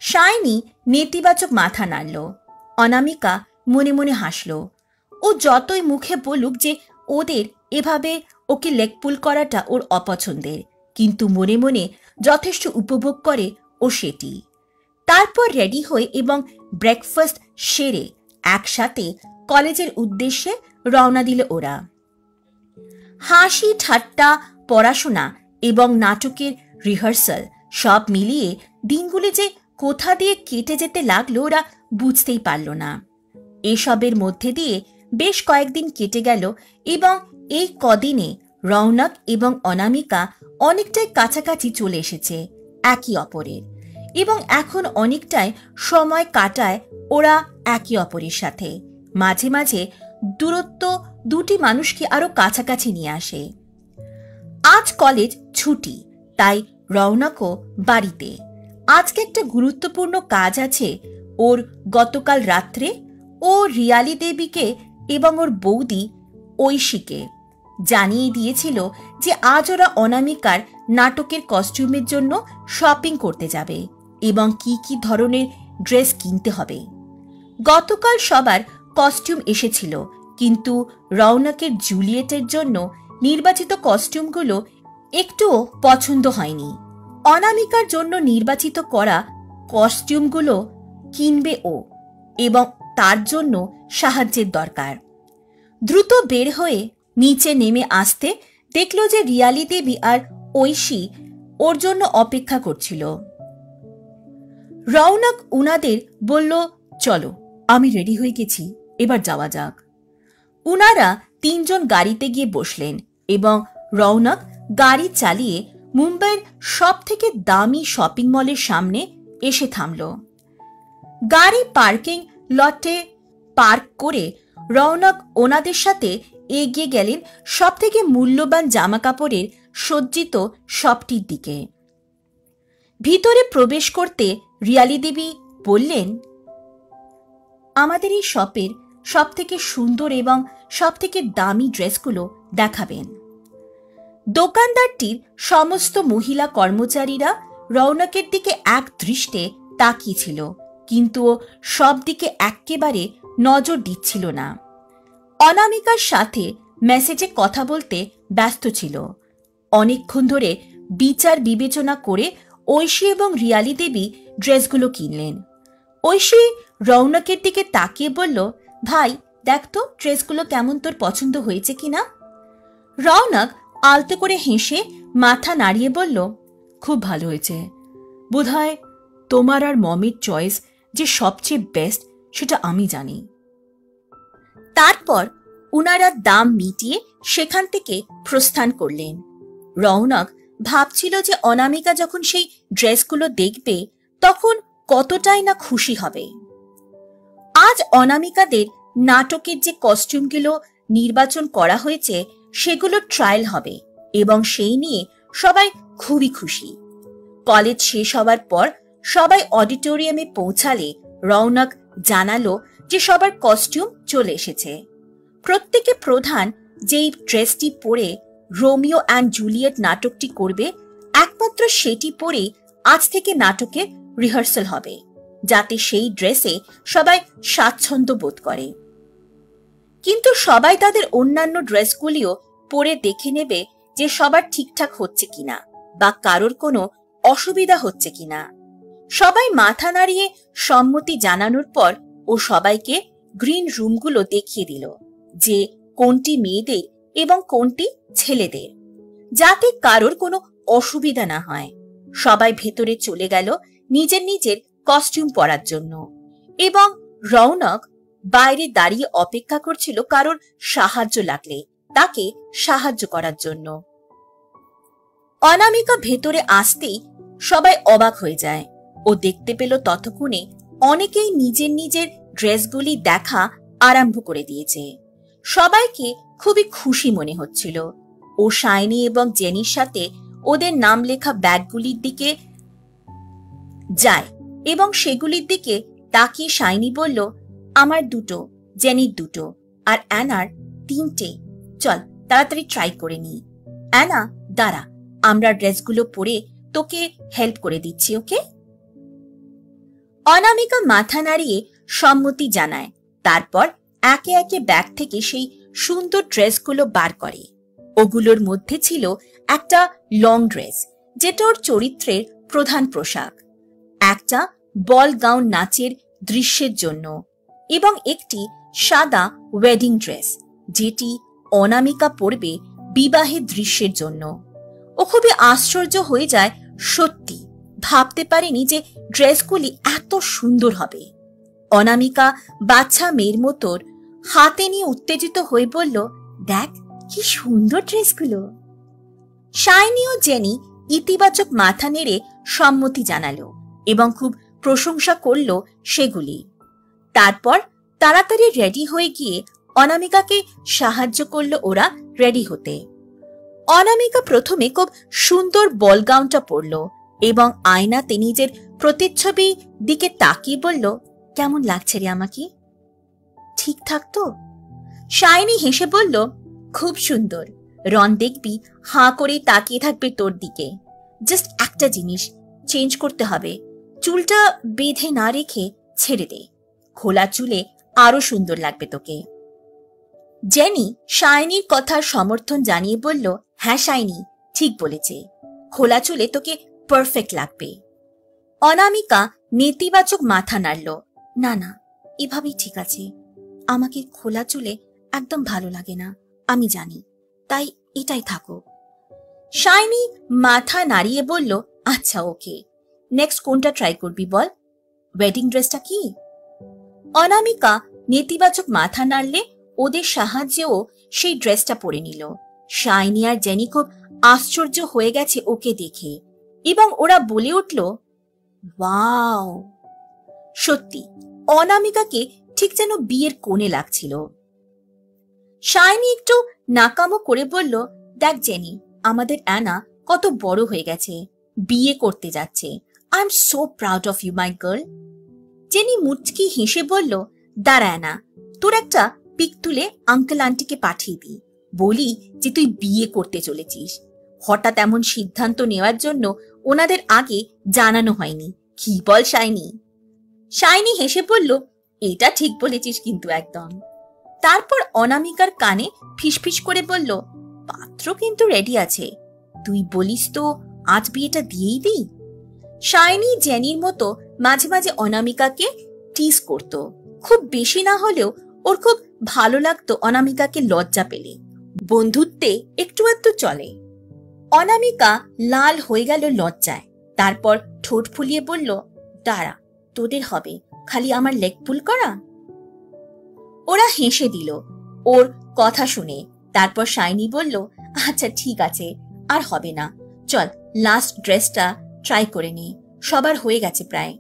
শাইনি নেতিবাচক মাথা নাড়ল। অনামিকা মনে মনে হাসল। ও যতই মুখে বলুক যে ওদের এভাবে ওকে লেগ পুল করাটা ওর অপছন্দের, কিন্তু মনে মনে যথেষ্ট উপভোগ করে ও সেটি। তারপর রেডি হয়ে এবং ব্রেকফাস্ট সেরে একসাথে কলেজের উদ্দেশ্যে রওনা দিল ওরা। হাসি ঠাট্টা, পড়াশোনা এবং নাটকের রিহার্সাল সব মিলিয়ে দিনগুলি যে কোথা দিয়ে কেটে যেতে লাগলো ওরা বুঝতেই পারল না। এসবের মধ্যে দিয়ে বেশ কয়েকদিন কেটে গেল এবং এই কদিনে রৌনক এবং অনামিকা অনেকটাই কাছাকাছি চলে এসেছে একে অপরের, এবং এখন অনেকটাই সময় কাটায় ওরা একে অপরের সাথে। মাঝে মাঝে দূরত্ব দুটি মানুষকে আরো কাছাকাছি নিয়ে আসে। আজ কলেজ ছুটি, তাই রৌনকও বাড়িতে। আজকে একটা গুরুত্বপূর্ণ কাজ আছে ওর। গতকাল রাত্রে ও রিয়ালি দেবীকে এবং ওর বৌদি ঐশীকে জানিয়ে দিয়েছিল যে আজ ওরা অনামিকার নাটকের কস্টিউমের জন্য শপিং করতে যাবে এবং কি কি ধরনের ড্রেস কিনতে হবে। গতকাল সবার কস্টিউম এসেছিল, কিন্তু রৌনকের জুলিয়েটের জন্য নির্বাচিত কস্টিউমগুলো একটুও পছন্দ হয়নি। অনামিকার জন্য নির্বাচিত করা কস্টিউমগুলো কিনবে ও, এবং তার জন্য সাহায্যের দরকার। দ্রুত বের হয়ে নিচে নেমে আসতে দেখল যে রিয়ালি দেবী আর ঐশী ওর জন্য অপেক্ষা করছিল। রৌনক উনাদের বলল, চলো, আমি রেডি হয়ে গেছি, এবার যাওয়া যাক। উনারা তিনজন গাড়িতে গিয়ে বসলেন এবং রৌনক গাড়ি চালিয়ে মুম্বাইয়ের সব থেকে দামি শপিং মলের সামনে এসে থামল। গাড়ি পার্কিং লটে পার্ক করে রৌনক ওনাদের সাথে এগিয়ে গেলেন সব থেকে মূল্যবান জামাকাপড়ের সজ্জিত শপটির দিকে। ভিতরে প্রবেশ করতে রিয়ালি দেবী বললেন, আমাদের এই শপের সব থেকে সুন্দর এবং সব থেকে দামি ড্রেসগুলো দেখাবেন। দোকানদারটির সমস্ত মহিলা কর্মচারীরা রৌনকের দিকে এক দৃষ্টে তাকিয়েছিল, কিন্তু ও সব দিকে একেবারে নজর দিচ্ছিল না। অনামিকার সাথে মেসেজে কথা বলতে ব্যস্ত ছিল। অনেকক্ষণ ধরে বিচার বিবেচনা করে ঐশী এবং রিয়ালি দেবী ড্রেসগুলো কিনলেন। ঐশী রৌনকের দিকে তাকিয়ে বলল, ভাই দেখ তো ড্রেসগুলো কেমন, তোর পছন্দ হয়েছে কিনা? রৌনক আলতো করে হেসে মাথা নাড়িয়ে বলল, খুব ভালো হয়েছে। বোধহয় তোমার আর মমির চয়েস যে সবচেয়ে বেস্ট সেটা আমি জানি। তারপর উনারা দাম মিটিয়ে সেখান থেকে প্রস্থান করলেন। রৌনক ভাবছিল যে অনামিকা যখন সেই ড্রেসগুলো দেখবে তখন কতটাই না খুশি হবে। আজ অনামিকাদের নাটকের যে কস্টিউমগুলো নির্বাচন করা হয়েছে সেগুলো ট্রায়াল হবে এবং সেই নিয়ে সবাই খুবই খুশি। কলেজ শেষ হওয়ার পর সবাই অডিটোরিয়ামে পৌঁছালে রৌনক জানালো যে সবার কস্টিউম চলে এসেছে। প্রত্যেকে প্রধান যেই ড্রেসটি পরে রোমিও অ্যান্ড জুলিয়েট নাটকটি করবে একমাত্র সেটি পরে আজ থেকে নাটকের রিহার্সাল হবে, যাতে সেই ড্রেসে সবাই স্বাচ্ছন্দ্য বোধ করে। কিন্তু সবাই তাদের অন্যান্য ড্রেসগুলিও পরে দেখে নেবে যে সবার ঠিকঠাক হচ্ছে কিনা বা কারোর কোনো অসুবিধা হচ্ছে কিনা। সবাই মাথা নাড়িয়ে সম্মতি জানানোর পর ও সবাইকে গ্রিন রুমগুলো দেখিয়ে দিল যে কোনটি মেয়েদের এবং কোনটি ছেলেদের, যাতে কারোর কোনো অসুবিধা না হয়। সবাই ভেতরে চলে গেল নিজের নিজের কস্টিউম পরার জন্য এবং রৌনক বাইরে দাঁড়িয়ে অপেক্ষা করছিল কারোর সাহায্য লাগলে তাকে সাহায্য করার জন্য। অনামিকা ভেতরে আসতেই সবাই অবাক হয়ে যায়। ও দেখতে পেল ততক্ষণে অনেকেই নিজের নিজের ড্রেসগুলি দেখা আরম্ভ করে দিয়েছে। সবাইকে খুবই খুশি মনে হচ্ছিল। ও শাইনি এবং জেনির সাথে ওদের নাম লেখা ব্যাগগুলির দিকে যায় এবং সেগুলির দিকে তাকিয়ে শাইনি বলল, আমার দুটো, জেনির দুটো আর অ্যানার তিনটে। চল তাড়াতাড়ি ট্রাই করে নি। অ্যানা দাঁড়া, আমরা ড্রেসগুলো পরে তোকে হেল্প করে দিচ্ছি, ওকে? অনামিকা মাথা নাড়িয়ে সম্মতি জানায়। তারপর একে একে ব্যাগ থেকে সেই সুন্দর ড্রেসগুলো বার করে। ওগুলোর মধ্যে ছিল একটা লং ড্রেস, যেটা ওর চরিত্রের প্রধান পোশাক, একটা বল গাউন নাচের দৃশ্যের জন্য এবং একটি সাদা ওয়েডিং ড্রেস যেটি অনামিকা পরবে বিবাহের দৃশ্যের জন্য। ও খুবই আশ্চর্য হয়ে যায়, সত্যি ভাবতে পারেনি যে ড্রেসগুলি এত সুন্দর হবে। অনামিকা বাচ্চা মেয়ের মতোর হাতে নিয়ে উত্তেজিত হয়ে বলল, দেখ কি সুন্দর ড্রেসগুলো। শাইনি ও জেনি ইতিবাচক মাথা নেড়ে সম্মতি জানালো এবং খুব প্রশংসা করল সেগুলি। তারপর তাড়াতাড়ি রেডি হয়ে গিয়ে অনামিকাকে সাহায্য করলো ওরা রেডি হতে। অনামিকা প্রথমে খুব সুন্দর বল গাউনটা পরল এবং আয়নাতে নিজের প্রতিচ্ছবি দিকে তাকিয়ে বলল, কেমন লাগছে রে আমাকে? ঠিকঠাক তো? শাইনি হেসে বলল, খুব সুন্দর। রন দেখবি হাঁ করেই তাকিয়ে থাকবে তোর দিকে। জাস্ট একটা জিনিস চেঞ্জ করতে হবে, চুলটা বেঁধে না রেখে ছেড়ে দে, খোলা চুলে আরো সুন্দর লাগবে তোকে। জেনি শাইনির কথার সমর্থন জানিয়ে বলল, হ্যাঁ শাইনি ঠিক বলেছে, খোলা চুলে তোকে পারফেক্ট লাগবে। অনামিকা নেতিবাচক মাথা নাড়ল, না না এভাবেই ঠিক আছে, আমাকে খোলা চুলে একদম ভালো লাগে না, আমি জানি, তাই এটাই থাকুক। শাইনি মাথা নাড়িয়ে বলল, আচ্ছা ওকে, নেক্সট কোনটা ট্রাই করবি বল, ওয়েডিং ড্রেসটা কি? অনামিকা নেতিবাচক মাথা নাড়লে ওদের সাহায্যেও সেই ড্রেসটা পরে নিল। শাইনি আর জেনি খুব আশ্চর্য হয়ে গেছে ওকে দেখে, এবং ওরা বলে উঠল, ওয়াও, সত্যি অনামিকাকে ঠিক যেন বিয়ের কোণে লাগছিল। শাইনি একটু নাকামো করে বলল, দেখ জেনি, আমাদের অ্যানা কত বড় হয়ে গেছে, বিয়ে করতে যাচ্ছে, I am so proud of you my girl. Jenny মুচকি হেসে বলল, দাঁড়া অ্যানা, তোর একটা পিক তুলে আঙ্কেল আন্টিকে পাঠিয়ে দিই, বলি যে তুই বিয়ে করতে চলেছিস। হঠাৎ এমন সিদ্ধান্ত নেওয়ার জন্য ওনাদের আগে জানানো হয়নি, কি বল শাইনি? শাইনি হেসে বলল, এটা ঠিক বলেছিস কিন্তু একদম। তারপর অনামিকার কানে ফিসফিস করে বলল, পাত্র কিন্তু রেডি আছে, তুই বলিস তো আজ বিয়েটা দিয়েই দিই। শাইনি জেনির মতো মাঝে মাঝে অনামিকাকে টিজ করত, খুব বেশি না হলেও ওর খুব ভালো লাগতো অনামিকাকে লজ্জা পেলে, বন্ধুত্বে একটু একটু চলে। অনামিকা লাল হয়ে গেল লজ্জায়, তারপর ঠোঁট ফুলিয়ে বলল, দাঁড়া, তোদের হবে, খালি আমার লেগ পুল করা। ওরা হেসে দিল ওর কথা শুনে। তারপর শাইনি বলল, আচ্ছা ঠিক আছে, আর হবে না, চল লাস্ট ড্রেসটা ট্রাই করে নি, সবার হয়ে গেছে প্রায়।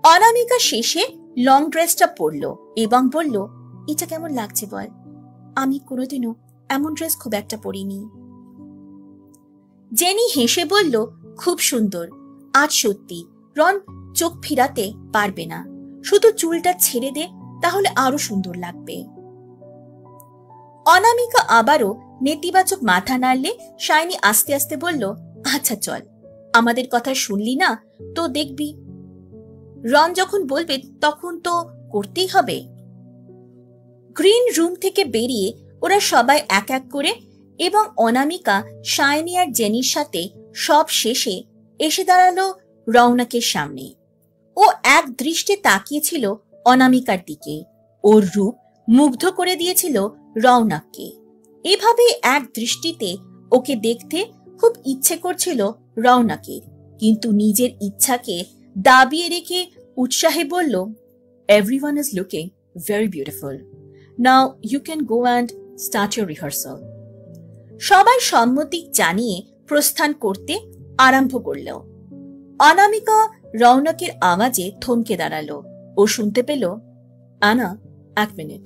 অনামিকা শেষে লং ড্রেসটা পরল এবং বলল, এটা কেমন লাগছে বল, আমি কোনোদিনও এমন ড্রেস খুব একটা পরিনি। জেনি হেসে বলল, খুব সুন্দর, আজ সত্যি রন চোখ ফিরাতে পারবে না, শুধু চুলটা ছেড়ে দে, তাহলে আরো সুন্দর লাগবে। অনামিকা আবারও নেতিবাচক মাথা নাড়লে শাইনি আস্তে আস্তে বলল, আচ্ছা চল, আমাদের কথা শুনলি না তো দেখবি, রন যখন বলবে তখন তো করতেই হবে। গ্রিন রুম থেকে বেরিয়ে ওরা সবাই এক এক করে এবং অনামিকা শাইনি আর জেনির সাথে সব শেষে এসে দাঁড়ালো রৌনকের সামনে। ও এক দৃষ্টে তাকিয়েছিল অনামিকার দিকে, ওর রূপ মুগ্ধ করে দিয়েছিল রৌনককে। এভাবে এক দৃষ্টিতে ওকে দেখতে খুব ইচ্ছে করছিল রৌনকের, কিন্তু নিজের ইচ্ছাকে দাবিয়ে রেখে উৎসাহে বলল, everyone is looking very beautiful, now you can go and start your rehearsal. সবাই সম্মতি জানিয়ে প্রস্থান করতে আরম্ভ করল। অনামিকা রৌনকের আওয়াজে থমকে দাঁড়ালো। ও শুনতে পেল, আনা, এক মিনিট।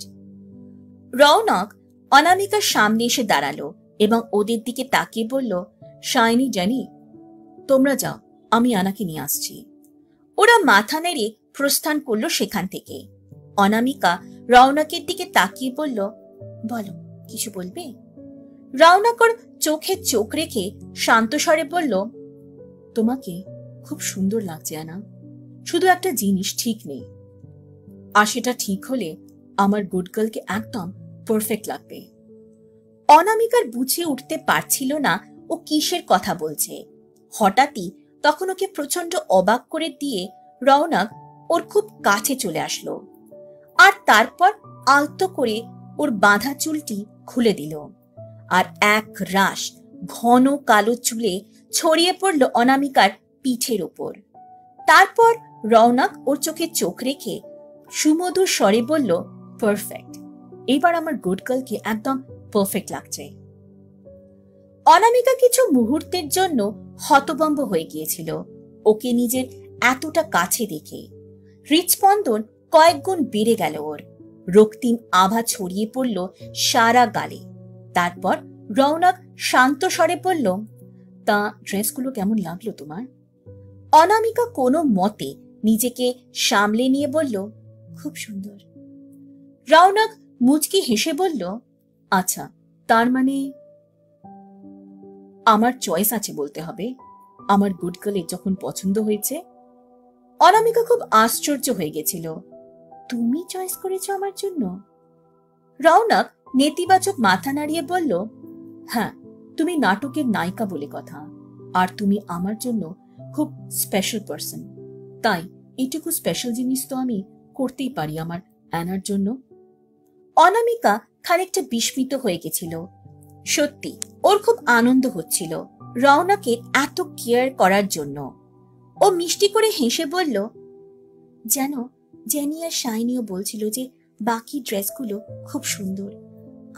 রৌনক অনামিকার সামনে এসে দাঁড়ালো এবং ওদের দিকে তাকিয়ে বলল, শাইনি, জেনি, তোমরা যাও, আমি আনাকে নিয়ে আসছি। ওরা মাথা নেড়ে প্রস্থান করলো সেখান থেকে। অনামিকা রৌনকের দিকে তাকিয়ে বলল, বলো, কিছু বলবে? রৌনক ওর চোখে চোখ রেখে শান্ত স্বরে বলল, তোমাকে খুব সুন্দর লাগছে আনা, শুধু একটা জিনিস ঠিক নেই, আর সেটা ঠিক হলে আমার গুড গার্লকে একদম পারফেক্ট লাগবে। অনামিকার বুঝে উঠতে পারছিল না ও কিসের কথা বলছে। হঠাৎই তখন ওকে প্রচন্ড অবাক করে দিয়ে রৌনক ওর খুব কাছে চলে আসলো আর তারপর আলতো করে ওর বাঁধা চুলটি খুলে দিল, আর এক রাশ ঘন কালো চুলে ছড়িয়ে পড়ল অনামিকার পিঠের ওপর। তারপর রৌনক ওর চোখে চোখ রেখে সুমধুর স্বরে বলল, পারফেক্ট, এবার আমার গুড গার্লকে একদম পারফেক্ট লাগছে। অনামিকা কিছু মুহূর্তের জন্য হতভম্ব হয়ে গিয়েছিল ওকে নিজের এতটা কাছে দেখে। হৃৎস্পন্দন কয়েক গুণ বেড়ে গেল ওর, রক্তিম আভা ছড়িয়ে পড়ল সারা গালে। তারপর রৌনক শান্ত স্বরে বলল, তা ড্রেসগুলো কেমন লাগলো তোমার? অনামিকা কোনো মতে নিজেকে সামলে নিয়ে বলল, খুব সুন্দর। রৌনক মুচকি হেসে বলল, আচ্ছা, তার মানে? আমার চয়েস আছে বলতে হবে। আমার গুড গার্লের যখন পছন্দ হয়েছে। অনামিকা খুব আশ্চর্য হয়ে গেছিল। তুমি চয়েস করেছো আমার জন্য? রৌনক নেতিবাচক মাথা নাড়িয়ে বলল, হ্যাঁ, তুমি নাটকের নায়িকা বলে কথা, আর তুমি আমার জন্য খুব স্পেশাল পার্সন, তাই এটুকু স্পেশাল জিনিস তো আমি করতেই পারি আমার অ্যানার জন্য। অনামিকা খানিকটা বিস্মিত হয়ে গেছিল। সত্যি ওর খুব আনন্দ হচ্ছিল রৌনকের এত কেয়ার করার জন্য। ও মিষ্টি করে হেসে বলল, জানো, জেনি আর শাইনিও বলছিল যে বাকি ড্রেসগুলো খুব সুন্দর,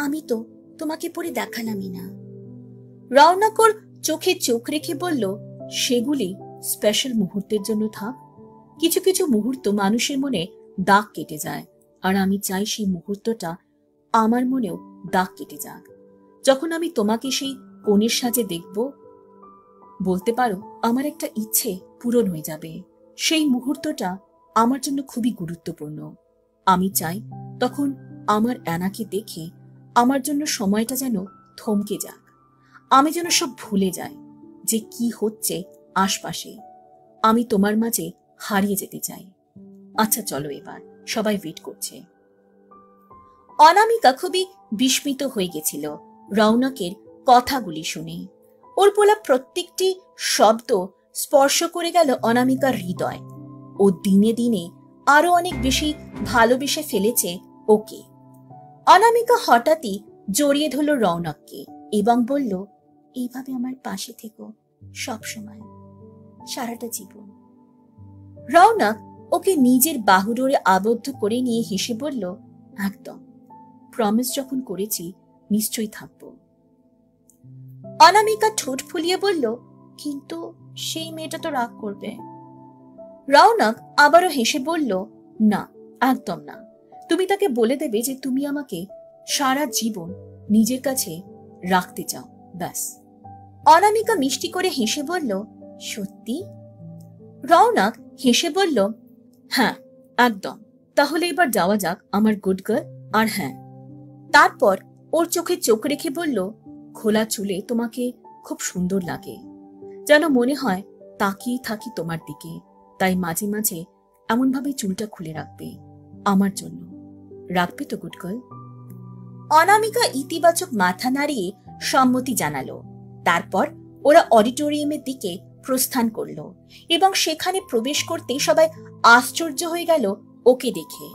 আমি তো তোমাকে পরে দেখালামই না। রৌনক ওর চোখে চোখ রেখে বলল, সেগুলি স্পেশাল মুহূর্তের জন্য থাক। কিছু কিছু মুহূর্ত মানুষের মনে দাগ কেটে যায়, আর আমি চাই সেই মুহূর্তটা আমার মনেও দাগ কেটে যাক। যখন আমি তোমাকে সেই কনের সাজে দেখব, বলতে পারো আমার একটা ইচ্ছে পূরণ হয়ে যাবে। সেই মুহূর্তটা আমার জন্য খুবই গুরুত্বপূর্ণ। আমি চাই তখন আমার অ্যানাকে দেখে আমার জন্য সময়টা যেন থমকে যাক, আমি যেন সব ভুলে যাই যে কি হচ্ছে আশপাশে। আমি তোমার মাঝে হারিয়ে যেতে চাই। আচ্ছা চলো, এবার সবাই ওয়েট করছে। অনামিকা খুবই বিস্মিত হয়ে গেছিল রৌনকের কথাগুলি শুনে। ওর বলা প্রত্যেকটি শব্দ স্পর্শ করে গেল অনামিকার হৃদয়। ও দিনে দিনে আরো অনেক বেশি ভালোবেসে ফেলেছে ওকে। অনামিকা হঠাৎই জড়িয়ে ধরল রৌনককে এবং বলল, এইভাবে আমার পাশে থেকো সব সময়, সারাটা জীবন। রৌনক ওকে নিজের বাহুডোরে আবদ্ধ করে নিয়ে হেসে বলল, একদম, প্রমিস যখন করেছি নিশ্চয়ই থাকবো। অনামিকা ঠোঁট ফুলিয়ে বলল, কিন্তু সেই মেয়েটা তো রাগ করবে। রৌনক আবারও হেসে বলল, না, একদম না। তুমি তাকে বলে দেবে যে তুমি আমাকে সারা জীবন নিজের কাছে রাখতে চাও, ব্যাস। অনামিকা মিষ্টি করে হেসে বলল, সত্যি? রৌনক হেসে বলল, হ্যাঁ, একদম। তাহলে এবার যাওয়া যাক আমার গুড গার্ল। আর হ্যাঁ, তারপর ওর চোখে চোখ রেখে বলল, খোলা চুলে তোমাকে খুব সুন্দর লাগে, যেন মনে হয় তাকিয়ে থাকি তোমার দিকে। তাই মাঝে মাঝে এমন ভাবে চুলটা খুলে রাখবে আমার জন্য। রাখবে তো গুড গার্ল? অনামিকা ইতিবাচক মাথা নাড়িয়ে সম্মতি জানালো। তারপর ওরা অডিটোরিয়ামের দিকে প্রস্থান করলো এবং সেখানে প্রবেশ করতেই সবাই আশ্চর্য হয়ে গেল ওকে দেখে।